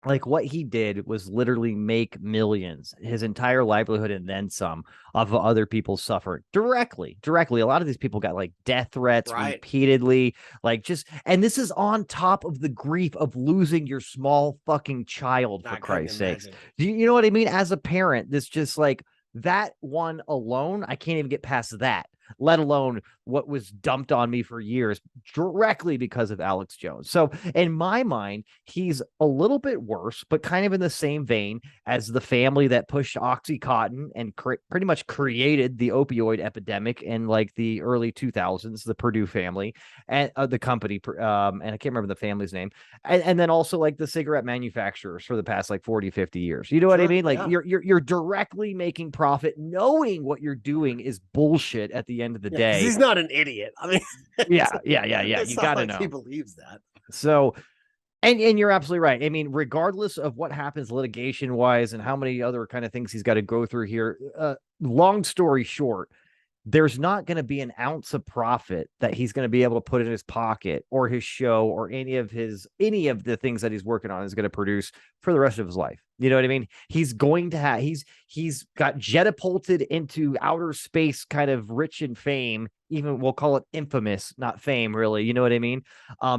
Like what he did was literally make millions, his entire livelihood and then some, of other people suffering directly. A lot of these people got like death threats repeatedly, and this is on top of the grief of losing your small fucking child, for Christ's sakes. Do you know what I mean? As a parent, this just like that one alone, I can't even get past that, let alone what was dumped on me for years directly because of Alex Jones. So in my mind, he's a little bit worse, but kind of in the same vein as the family that pushed Oxycontin and pretty much created the opioid epidemic in like the early 2000s, the Purdue family and the company. And I can't remember the family's name. And then also like the cigarette manufacturers for the past like 40, 50 years. You know what I mean? Like you're directly making profit, knowing what you're doing is bullshit at the end of the day. He's not an idiot. I mean, yeah. You got to know. He believes that. So, and you're absolutely right. I mean, regardless of what happens litigation wise and how many other kind of things he's got to go through here, long story short, there's not going to be an ounce of profit that he's going to be able to put in his pocket or his show or any of the things that he's working on is going to produce for the rest of his life. You know what I mean? He's going to have, he's got jetapulted into outer space, kind of rich in fame. Even we'll call it infamous, not fame, really. You know what I mean?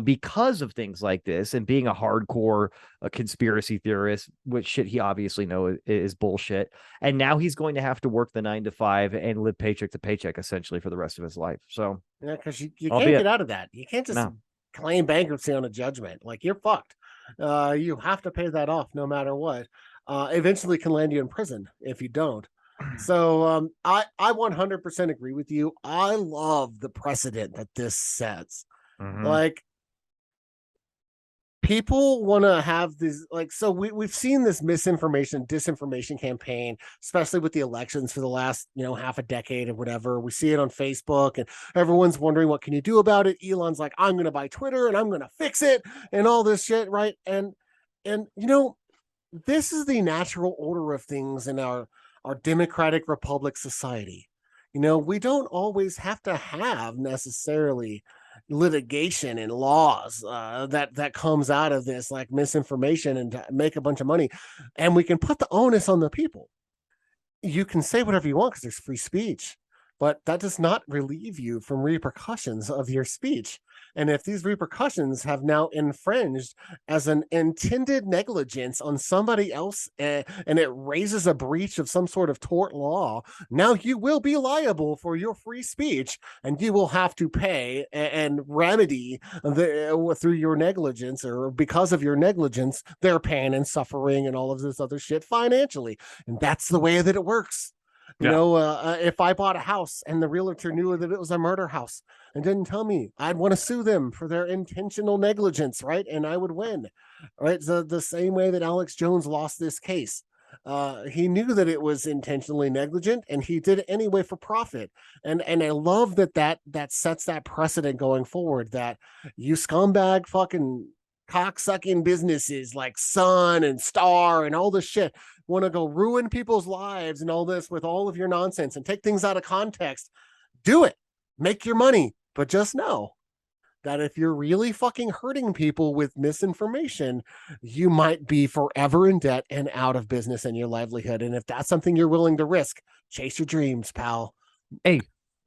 Because of things like this and being a hardcore conspiracy theorist, which shit he obviously knows is bullshit. And now he's going to have to work the 9 to 5 and live paycheck to paycheck essentially for the rest of his life. So yeah, because you can't get out of that. You can't just claim bankruptcy on a judgment. Like you're fucked. You have to pay that off no matter what. Eventually can land you in prison if you don't. So I 100% agree with you. I love the precedent that this sets. Like people want to have this, like, so we've seen this misinformation, disinformation campaign, especially with the elections for the last, half a decade or whatever. We see it on Facebook and everyone's wondering, what can you do about it? Elon's like, I'm going to buy Twitter and I'm going to fix it and all this shit. Right. And, this is the natural order of things in our democratic republic society. We don't always have to have necessarily litigation and laws that comes out of this, like misinformation, and to make a bunch of money. And we can put the onus on the people. You can say whatever you want because there's free speech, but that does not relieve you from repercussions of your speech. And if these repercussions have now infringed as an intended negligence on somebody else, and it raises a breach of some sort of tort law, now you will be liable for your free speech, and you will have to pay and remedy through your negligence, or because of your negligence, their pain and suffering and all of this other shit financially. And that's the way that it works. Yeah. If I bought a house and the realtor knew that it was a murder house and didn't tell me, I'd want to sue them for their intentional negligence, right? And I would win, right? The same way that Alex Jones lost this case. He knew that it was intentionally negligent, and he did it anyway for profit. And I love that sets that precedent going forward, that you scumbag fucking cocksucking businesses like Sun and Star and all this shit want to go ruin people's lives and all this with all of your nonsense and take things out of context. Do it. Make your money. But just know that if you're really fucking hurting people with misinformation, you might be forever in debt and out of business and your livelihood. And if that's something you're willing to risk, chase your dreams, pal. Hey,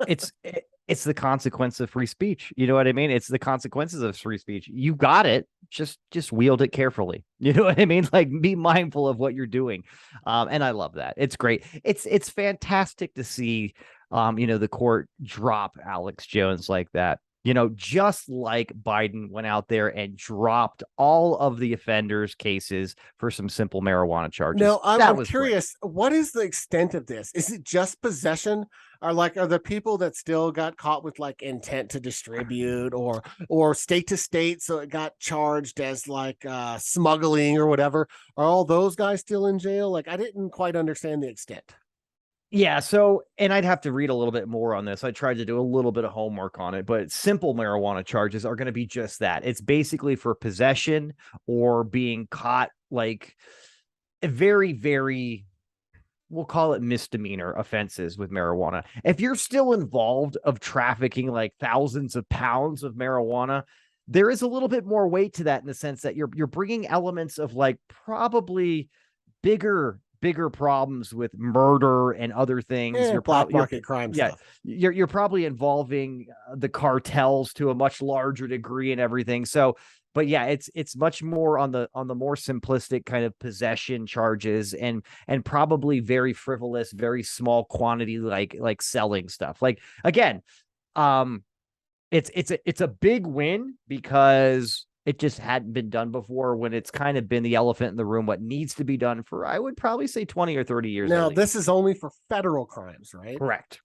it's the consequence of free speech. You know what I mean? It's the consequences of free speech. You got it. Just wield it carefully. You know what I mean? Like, be mindful of what you're doing. And I love that. It's great. It's fantastic to see, the court drop Alex Jones like that. Just like Biden went out there and dropped all of the offenders' cases for some simple marijuana charges. Now, I'm curious, great. what is the extent of this? Is it just possession? Are the people that still got caught with like intent to distribute, or state to state, so it got charged as like smuggling or whatever? Are all those guys still in jail? Like, I didn't quite understand the extent. Yeah, so, and I'd have to read a little bit more on this. I tried to do a little bit of homework on it, but simple marijuana charges are going to be just that. It's basically for possession or being caught, like a very, very, we'll call it misdemeanor offenses with marijuana. If you're still involved of trafficking like thousands of pounds of marijuana, there is a little bit more weight to that, in the sense that you're bringing elements of like probably bigger problems with murder and other things. You're black market crime stuff. You're probably involving the cartels to a much larger degree and everything. So, but yeah, it's much more on the more simplistic kind of possession charges, and probably very frivolous, very small quantity, like selling stuff. Like, again, it's a big win because it just hadn't been done before, when it's kind of been the elephant in the room, what needs to be done for, I would probably say 20 or 30 years. Now, this is only for federal crimes, right? Correct.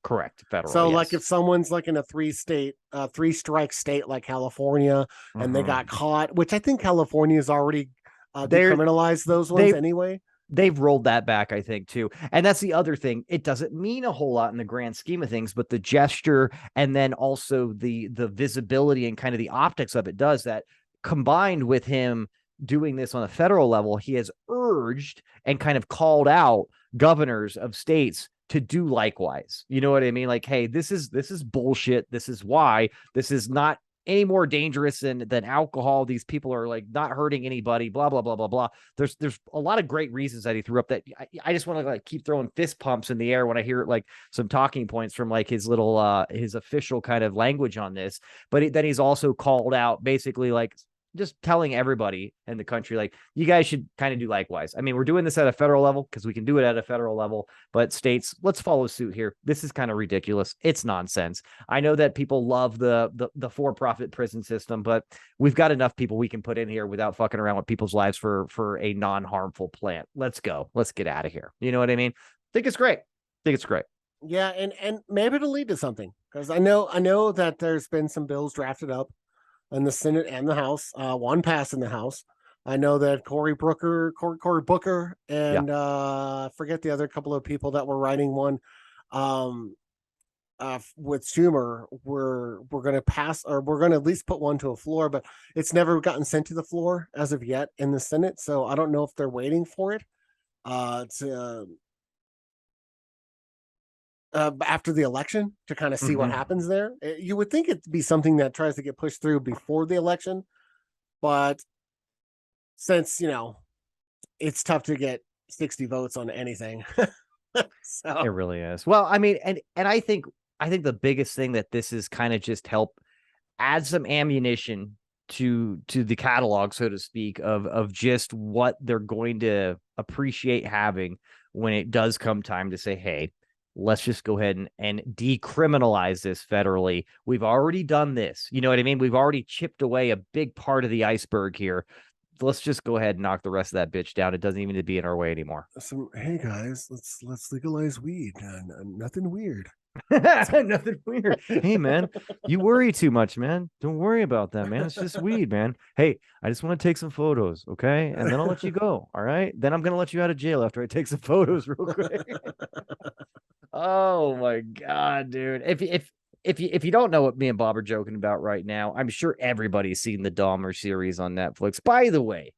Federal. So, yes. Like, if someone's like in a three strike state like California, and they got caught, which I think California has already decriminalized those ones anyway. They've rolled that back, I think, too. And that's the other thing. It doesn't mean a whole lot in the grand scheme of things, but the gesture, and then also the visibility and kind of the optics of it, does that. Combined with him doing this on a federal level, he has urged and kind of called out governors of states to do likewise. You know what I mean? Like, hey, this is bullshit. This is why. This is not any more dangerous than alcohol. These people are like not hurting anybody, blah, blah, blah, blah, blah. There's a lot of great reasons that he threw up, that I just want to like keep throwing fist pumps in the air when I hear like some talking points from like his little, his official kind of language on this. But then he's also called out, basically like just telling everybody in the country, like, you guys should kind of do likewise. I mean, we're doing this at a federal level because we can do it at a federal level, but states, let's follow suit here. This is kind of ridiculous. It's nonsense. I know that people love the for-profit prison system, but we've got enough people we can put in here without fucking around with people's lives for a non-harmful plan. Let's go. Let's get out of here. You know what I mean? I think it's great. Yeah, and maybe it'll lead to something, because I know that there's been some bills drafted up in the Senate and the House. One passed in the House. I know that Cory Booker, and I forget the other couple of people that were writing one with Schumer. We're going to pass, or we're going to at least put one to a floor, but it's never gotten sent to the floor as of yet in the Senate. So I don't know if they're waiting for it. after the election to kind of see what Mhm. happens there. You would think it'd be something that tries to get pushed through before the election, but since it's tough to get 60 votes on anything. It So really is. Well, I mean, and I think the biggest thing that this is kind of just help add some ammunition to the catalog, so to speak, of just what they're going to appreciate having when it does come time to say, hey, let's just go ahead and decriminalize this federally. We've already done this. You know what I mean? We've already chipped away a big part of the iceberg here. Let's just go ahead and knock the rest of that bitch down. It doesn't even need to be in our way anymore. hey guys, let's legalize weed. Nothing weird. Nothing weird. Hey, man, you worry too much, man. Don't worry about that, man. It's just weed, man. Hey, I just want to take some photos, okay? And then I'll let you go. All right. Then I'm gonna let you out of jail after I take some photos real quick. Oh my god, dude. If you don't know what me and Bob are joking about right now, I'm sure everybody's seen the Dahmer series on Netflix. By the way,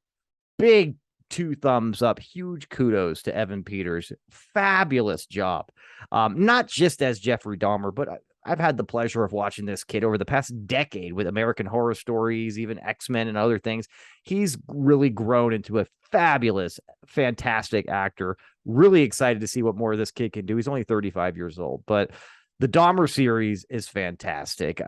big two thumbs up, huge kudos to Evan Peters. Fabulous job. Not just as Jeffrey Dahmer, but I've had the pleasure of watching this kid over the past decade with American Horror Stories, even X-Men and other things. He's really grown into a fabulous, fantastic actor. Really excited to see what more of this kid can do. He's only 35 years old, but the Dahmer series is fantastic.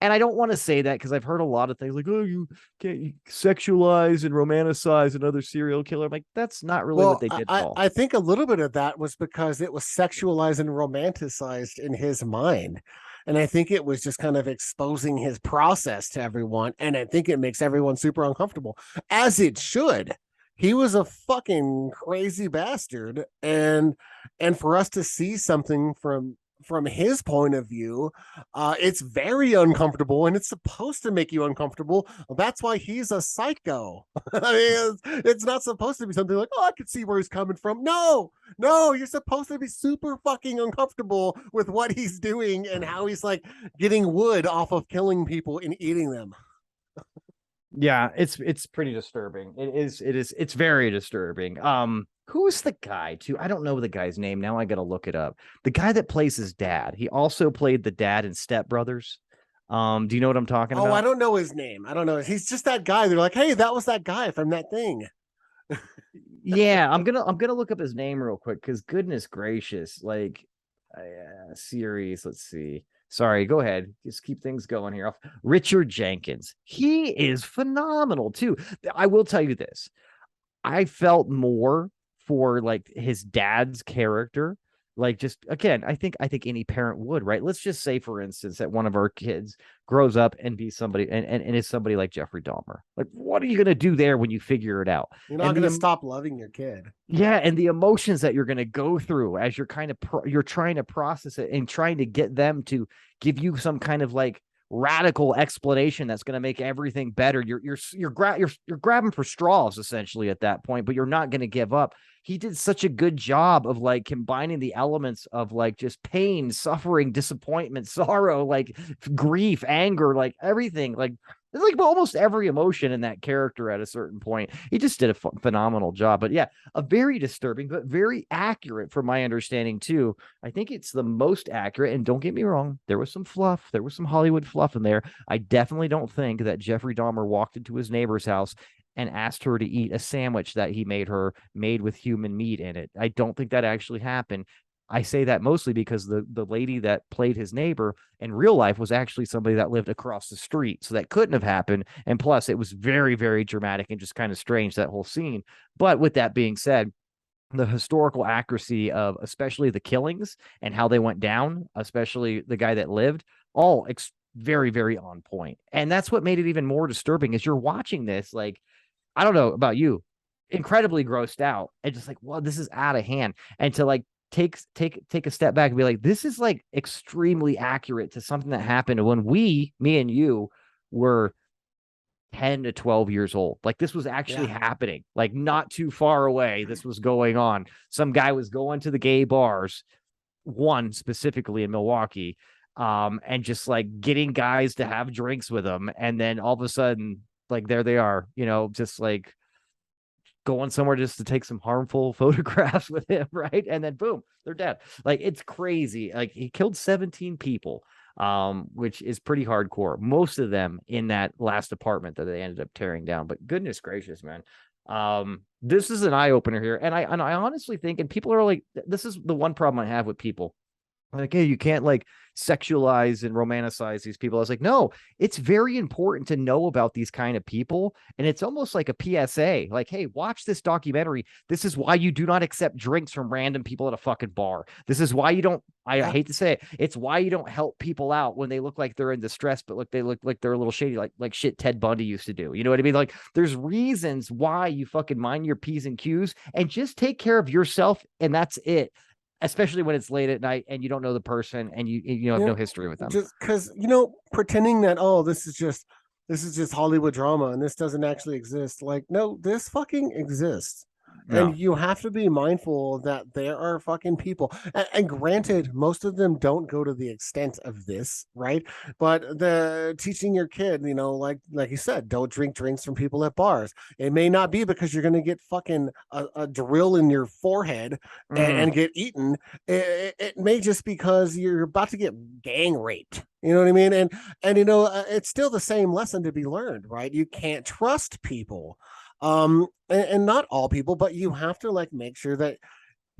And I don't want to say that because I've heard a lot of things like, oh, you can't sexualize and romanticize another serial killer. I'm like, that's not really what Well, they did at I, all. I think a little bit of that was because it was sexualized and romanticized in his mind. And I think it was just kind of exposing his process to everyone. And I think it makes everyone super uncomfortable, as it should. He was a fucking crazy bastard. And for us to see something from his point of view, it's very uncomfortable and it's supposed to make you uncomfortable. That's why he's a psycho. I mean, it's not supposed to be something like, oh, I can see where he's coming from. No, you're supposed to be super fucking uncomfortable with what he's doing and how he's like getting wood off of killing people and eating them. Yeah, it's pretty disturbing. It's very disturbing. Who's the guy too? I don't know the guy's name now. I gotta look it up. The guy that plays his dad. He also played the dad in Step Brothers. Do you know what I'm talking Oh, I about? don't know his name. I don't know. He's just that guy. They're like, hey, that was that guy from that thing. Yeah, I'm gonna look up his name real quick because goodness gracious, like series. Let's see. Sorry, go ahead. Just keep things going here. Richard Jenkins. He is phenomenal too. I will tell you this. I felt more for like his dad's character. Like just again, I think any parent would, right? Let's just say, for instance, that one of our kids grows up and be somebody and is somebody like Jeffrey Dahmer. Like, what are you gonna do there when you figure it out? You're not And going to stop loving your kid. yeah, and the emotions that you're going to go through as you're kind of you're trying to process it and trying to get them to give you some kind of like radical explanation that's going to make everything better. You're grabbing for straws essentially at that point, but you're not going to give up. He did such a good job of like combining the elements of like just pain, suffering, disappointment, sorrow, like grief, anger, like everything. Like it's like almost every emotion in that character at a certain point. He just did a phenomenal job. But yeah, a very disturbing, but very accurate from my understanding too. I think it's the most accurate. And don't get me wrong, there was some fluff. There was some Hollywood fluff in there. I definitely don't think that Jeffrey Dahmer walked into his neighbor's house and asked her to eat a sandwich that he made with human meat in it. I don't think that actually happened. I say that mostly because the lady that played his neighbor in real life was actually somebody that lived across the street. So that couldn't have happened. And plus, it was very, very dramatic and just kind of strange, that whole scene. But with that being said, the historical accuracy of especially the killings and how they went down, especially the guy that lived, all very, very on point. And that's what made it even more disturbing is you're watching this, like, I don't know about you, incredibly grossed out and just like, well, this is out of hand. And to like take a step back and be like, this is like extremely accurate to something that happened when me and you were 10 to 12 years old. Like this was actually happening, like not too far away. This was going on. Some guy was going to the gay bars, one specifically in Milwaukee, and just like getting guys to have drinks with him. And then all of a sudden, like there they are, just like going somewhere just to take some harmful photographs with him, right? And then boom, they're dead. Like, it's crazy. Like, he killed 17 people, which is pretty hardcore. Most of them in that last apartment that they ended up tearing down. But goodness gracious, man. This is an eye opener here. And I honestly think, and people are like, this is the one problem I have with people. Like, hey, you can't like sexualize and romanticize these people. I was like, no, it's very important to know about these kind of people. And it's almost like a PSA, like, hey, watch this documentary. This is why you do not accept drinks from random people at a fucking bar. This is why you don't, I hate to say it, it's why you don't help people out when they look like they're in distress, but look, they look like they're a little shady, like shit Ted Bundy used to do. You know what I mean? Like, there's reasons why you fucking mind your P's and Q's and just take care of yourself. And that's it. Especially when it's late at night and you don't know the person and you have no history with them. Just because, pretending that, oh, this is just Hollywood drama and this doesn't actually exist. Like, no, this fucking exists. No. And you have to be mindful that there are fucking people. And granted, most of them don't go to the extent of this, right? But the teaching your kid, like you said, don't drink drinks from people at bars. It may not be because you're going to get fucking a drill in your forehead and get eaten. It may just because you're about to get gang raped. You know what I mean? And it's still the same lesson to be learned, right? You can't trust people. And not all people, but you have to like make sure that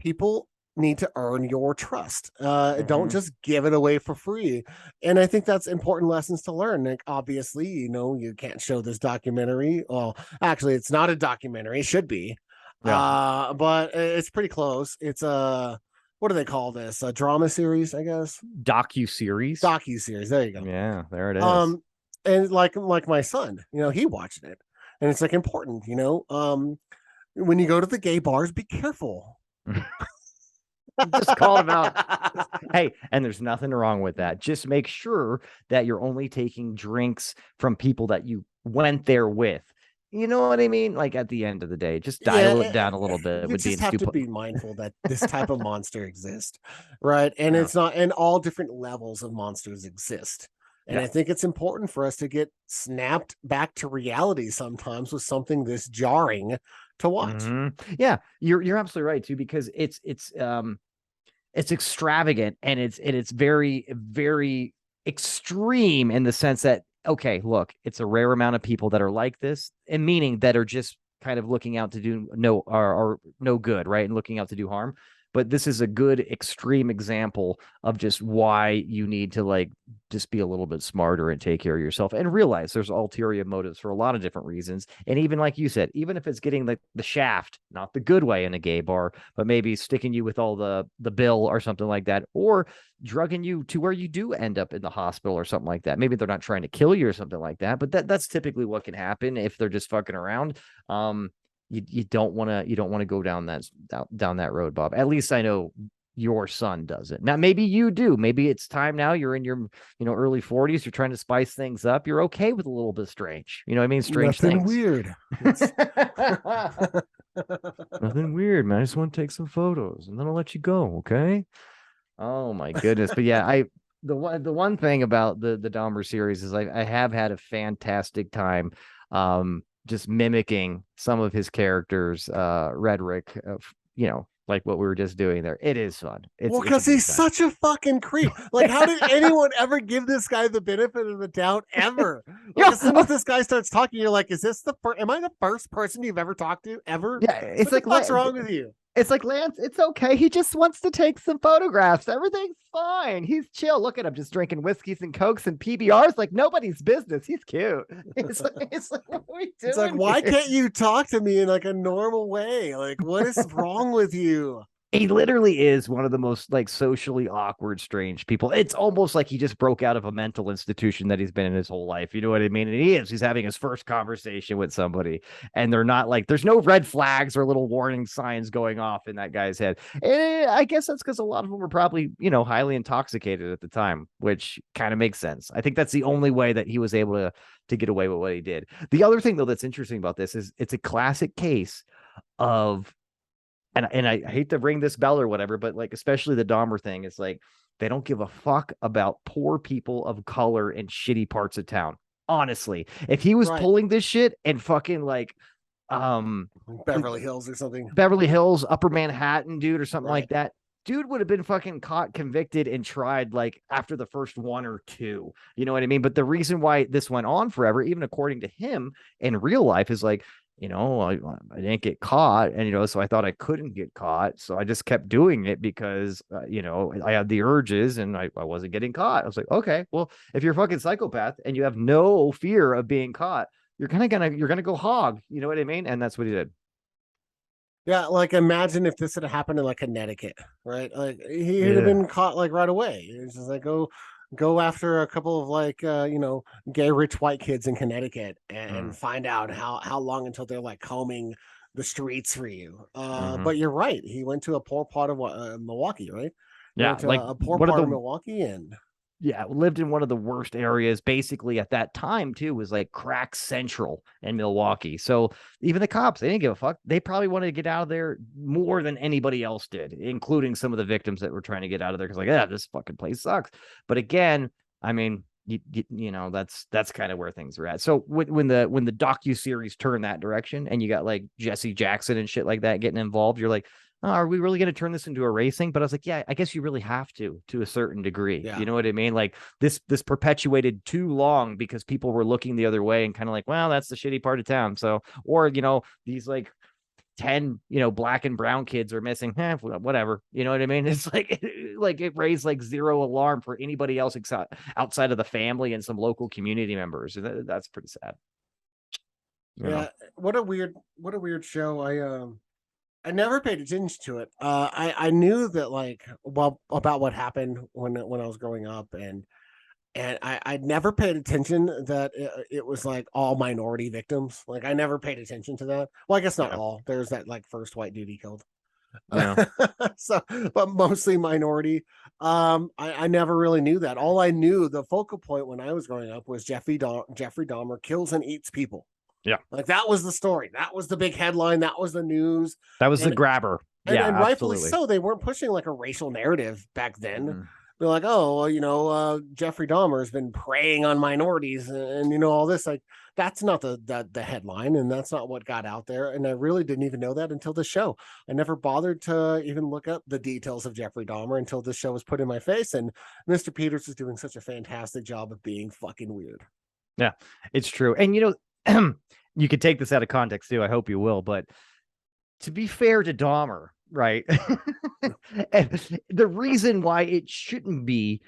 people need to earn your trust. Don't just give it away for free. And I think that's important lessons to learn. Like, obviously, you can't show this documentary. Well, actually, it's not a documentary. It should be. Yeah. But it's pretty close. It's what do they call this? A drama series, I guess. Docu-series. There you go. Yeah, there it is. And like my son, he watched it. And it's like important, when you go to the gay bars, be careful. Just call them out. Hey, and there's nothing wrong with that. Just make sure that you're only taking drinks from people that you went there with. You know what I mean? Like, at the end of the day, just dial it down a little bit. You just have to be mindful that this type of monster exists, right? And it's not, and all different levels of monsters exist. And I think it's important for us to get snapped back to reality sometimes with something this jarring to watch. Yeah, you're absolutely right too, because it's extravagant and it's very, very extreme in the sense that, okay, look, it's a rare amount of people that are like this, and meaning that are just kind of looking out to do no good, right? And looking out to do harm. But this is a good extreme example of just why you need to like just be a little bit smarter and take care of yourself and realize there's ulterior motives for a lot of different reasons. And even like you said, even if it's getting the shaft, not the good way in a gay bar, but maybe sticking you with all the bill or something like that, or drugging you to where you do end up in the hospital or something like that. Maybe they're not trying to kill you or something like that, but that's typically what can happen if they're just fucking around. You don't want to go down that road, Bob. At least I know your son doesn't. Now, maybe you do. Maybe it's time now. You're in your early 40s. You're trying to spice things up. You're okay with a little bit strange. You know what I mean? Strange Nothing things. Weird. Nothing weird, man. I just want to take some photos and then I'll let you go. Okay. Oh my goodness. But yeah, the one thing about the Dahmer series is I have had a fantastic time. Just mimicking some of his characters, rhetoric, like what we were just doing there. It is fun. Because he's such a fucking creep. Like, how did anyone ever give this guy the benefit of the doubt ever? Like, as soon as this guy starts talking, you're like, am I the first person you've ever talked to ever? Yeah, it's like, what's wrong with you? It's like, Lance, it's okay. He just wants to take some photographs. Everything's fine. He's chill. Look at him, just drinking whiskeys and cokes and PBRs like nobody's business. He's cute. It's like what are we doing? It's like, why can't you talk to me in like a normal way? Like, what is wrong with you? He literally is one of the most like socially awkward, strange people. It's almost like he just broke out of a mental institution that he's been in his whole life. You know what I mean? And he's having his first conversation with somebody, and they're not like, there's no red flags or little warning signs going off in that guy's head. And I guess that's because a lot of them were probably, highly intoxicated at the time, which kind of makes sense. I think that's the only way that he was able to get away with what he did. The other thing, though, that's interesting about this is it's a classic case of, and I hate to ring this bell or whatever, but like, especially the Dahmer thing, is like, they don't give a fuck about poor people of color in shitty parts of town. Honestly, if he was pulling this shit and fucking like Beverly Hills or something. Beverly Hills, Upper Manhattan dude, or something Right. like that. Dude would have been fucking caught, convicted, and tried like after the first one or two. You know what I mean? But the reason why this went on forever, even according to him in real life, is like, I didn't get caught, and so I thought I couldn't get caught, so I just kept doing it because I had the urges and I wasn't getting caught. I was like, okay, well, if you're a fucking psychopath and you have no fear of being caught, you're gonna go hog. You know what I mean? And that's what he did. Yeah, like imagine if this had happened in like Connecticut, right? Like he'd have Yeah. been caught like right away. It's just like go after a couple of like gay rich white kids in Connecticut and Mm. find out how long until they're like combing the streets for you. Mm-hmm. But you're right. He went to a poor part of Milwaukee, right? He Yeah, went to like a poor one of part of the Milwaukee and yeah, lived in one of the worst areas basically at that time too, was like crack central in Milwaukee. So even the cops, they didn't give a fuck. They probably wanted to get out of there more than anybody else did, including some of the victims that were trying to get out of there because like, yeah, this fucking place sucks. But again, I mean, that's kind of where things are at. So when the docu-series turned that direction and you got like Jesse Jackson and shit like that getting involved, you're like, oh, are we really going to turn this into a racing? But I was like, yeah, I guess you really have to a certain degree. yeah. You know what I mean? Like this perpetuated too long because people were looking the other way and kind of like, well, that's the shitty part of town. So, or these like 10 black and brown kids are missing, whatever, you know what I mean? It's like it raised like zero alarm for anybody else outside of the family and some local community members, and that's pretty sad. Yeah, what a weird show. I never paid attention to it. I knew that like well about what happened when I was growing up, and I never paid attention that it was like all minority victims. Like I never paid attention to that. Well, I guess not Yeah, all. There's that like first white dude he killed. yeah. So, but mostly minority. I never really knew that. All I knew, the focal point when I was growing up was Jeffrey Dahmer kills and eats people. Yeah, Like that was the story. That was the big headline. That was the news. that was the And grabber. and Yeah, and rightfully absolutely. so. They weren't pushing like a racial narrative back then. Mm-mm. They're like, oh, well, Jeffrey Dahmer has been preying on minorities, and all this. Like, that's not the headline, and that's not what got out there. And I really didn't even know that until the show. I never bothered to even look up the details of Jeffrey Dahmer until this show was put in my face. And Mr. Peters is doing such a fantastic job of being fucking weird. Yeah, it's true. And you could take this out of context too. I hope you will, but to be fair to Dahmer, right? And the reason why it shouldn't be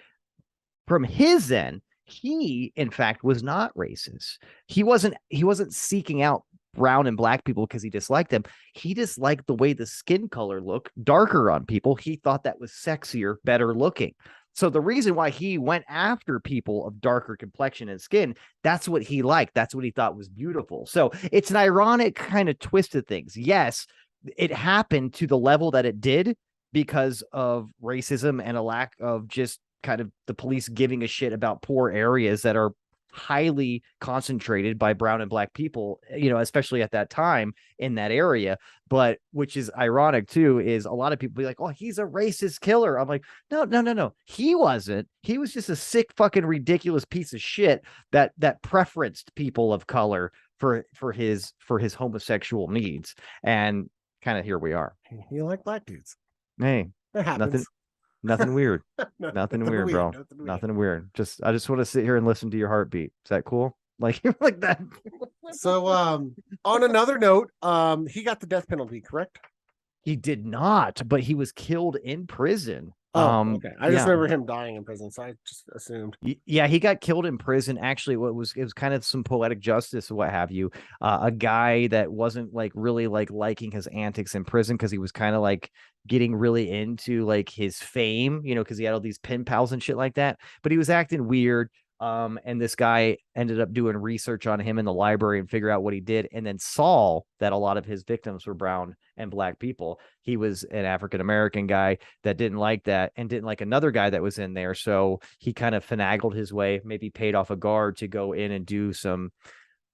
from his end, he in fact was not racist. He wasn't seeking out brown and black people because he disliked them. He disliked the way the skin color looked darker on people. He thought that was sexier, better looking. So the reason why he went after people of darker complexion and skin, that's what he liked. That's what he thought was beautiful. So it's an ironic kind of twist of things. Yes, it happened to the level that it did because of racism and a lack of just kind of the police giving a shit about poor areas that are highly concentrated by brown and black people, especially at that time in that area. But which is ironic too, is a lot of people be like, oh, he's a racist killer. I'm like, no, no, no, no. He wasn't. He was just a sick, fucking ridiculous piece of shit that preferenced people of color for his homosexual needs. And kind of here we are. You like black dudes? Hey, It happens. nothing weird. No, Nothing weird, bro. Nothing weird. I just want to sit here and listen to your heartbeat. Is that cool? Like like that. So on another note, he got the death penalty, correct? He did not, but he was killed in prison. Oh, okay. I just Yeah. remember him dying in prison, so I just assumed. Yeah, he got killed in prison. Actually, it was kind of some poetic justice or what have you. A guy that wasn't like really like liking his antics in prison because he was kind of like getting really into like his fame, because he had all these pen pals and shit like that. But he was acting weird. And this guy ended up doing research on him in the library and figure out what he did, and then saw that a lot of his victims were brown and black people. He was an African American guy that didn't like that and didn't like another guy that was in there. So he kind of finagled his way, maybe paid off a guard to go in and do some.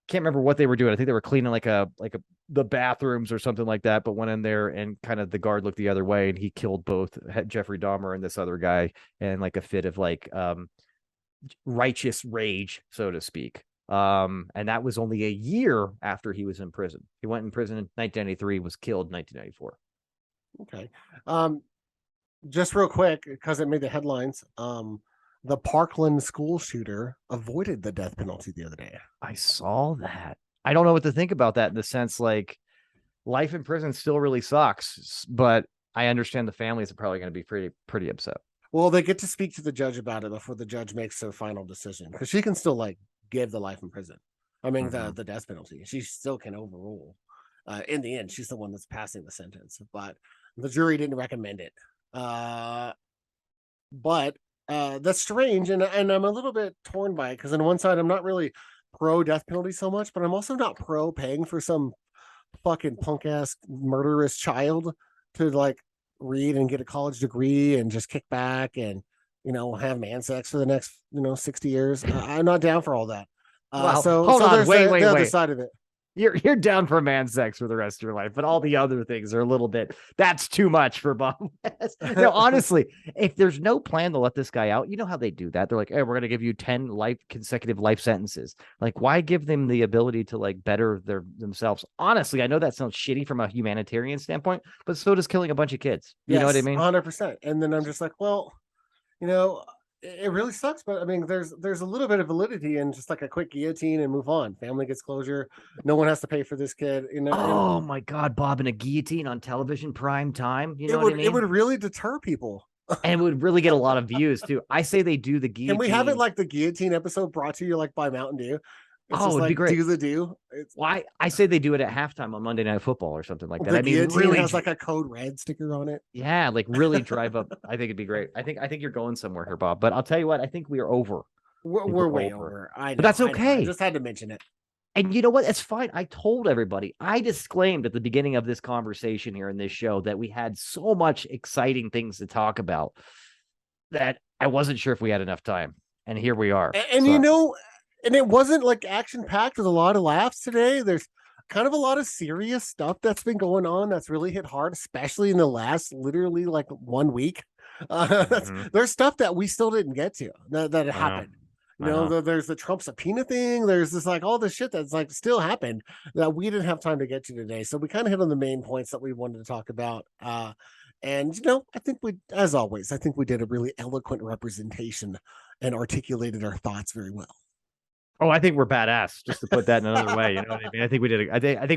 Can't remember what they were doing. I think they were cleaning like the bathrooms or something like that, but went in there and kind of the guard looked the other way and he killed both Jeffrey Dahmer and this other guy in like a fit of like righteous rage, so to speak. And that was only a year after he was in prison. He went in prison in 1993, was killed in 1994. Okay. Just real quick, because it made the headlines. The Parkland school shooter avoided the death penalty the other day. I saw that. I don't know what to think about that in the sense like life in prison still really sucks, but I understand the families are probably going to be pretty upset. Well, they get to speak to the judge about it before the judge makes their final decision, because she can still like give the life in prison. I mean, the death penalty. She still can overrule. In the end, she's the one that's passing the sentence, but the jury didn't recommend it. But that's strange, and I'm a little bit torn by it, because on one side I'm not really pro death penalty so much, but I'm also not pro paying for some fucking punk ass murderous child to like read and get a college degree and just kick back and have man sex for the next 60 years. I'm not down for all that. Well, so hold on, there's wait. the other side of it. You're down for man sex for the rest of your life, but all the other things are a little bit, that's too much for Bob West. No, honestly, if there's no plan to let this guy out, you know how they do that. They're like, hey, we're going to give you 10 consecutive life sentences. Like, why give them the ability to like better themselves? Honestly, I know that sounds shitty from a humanitarian standpoint, but so does killing a bunch of kids. You know what I mean? 100%. And then I'm just like, well, it really sucks, but I mean, there's a little bit of validity in just like a quick guillotine and move on. Family gets closure. No one has to pay for this kid. Oh my God, Bob, in a guillotine on television prime time. You know what I mean? It would really deter people. And it would really get a lot of views too. I say they do the guillotine. Can we have it like the guillotine episode brought to you like by Mountain Dew? It's it'd like, be great. Do the do. Why I say they do it at halftime on Monday Night Football or something like that. The I mean, guillotine really has like a code red sticker on it. Yeah, like really drive up. I think it'd be great. I think you're going somewhere here, Bob. But I'll tell you what, I think we are over. We're way over. I know, but that's okay. I just had to mention it. And you know what? It's fine. I told everybody. I disclaimed at the beginning of this conversation here in this show that we had so much exciting things to talk about that I wasn't sure if we had enough time. And here we are. And and it wasn't like action packed with a lot of laughs today. There's kind of a lot of serious stuff that's been going on that's really hit hard, especially in the last literally like 1 week. There's stuff that we still didn't get to that happened. There's the Trump subpoena thing. There's this like all this shit that's like still happened that we didn't have time to get to today. So we kind of hit on the main points that we wanted to talk about. And I think as always, I think we did a really eloquent representation and articulated our thoughts very well. Oh, I think we're badass. Just to put that in another way, you know what I mean? I think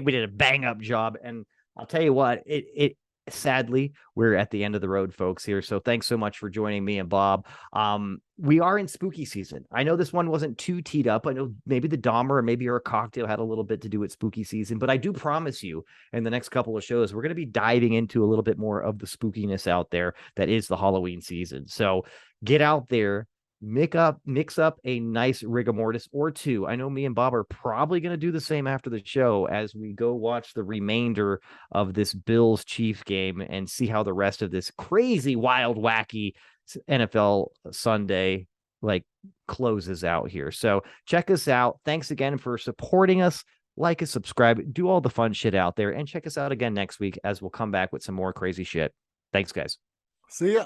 we did a bang up job. And I'll tell you what, it sadly we're at the end of the road, folks. Here, so thanks so much for joining me and Bob. We are in spooky season. I know this one wasn't too teed up. I know maybe the Dahmer or maybe your cocktail had a little bit to do with spooky season, but I do promise you, in the next couple of shows, we're going to be diving into a little bit more of the spookiness out there that is the Halloween season. So get out there. Mix up a nice rigor mortis or two. I know me and Bob are probably going to do the same after the show as we go watch the remainder of this Bills Chiefs game and see how the rest of this crazy, wild, wacky NFL Sunday like closes out here. So check us out. Thanks again for supporting us. Like and subscribe, do all the fun shit out there, and check us out again next week as we'll come back with some more crazy shit. Thanks, guys. See ya.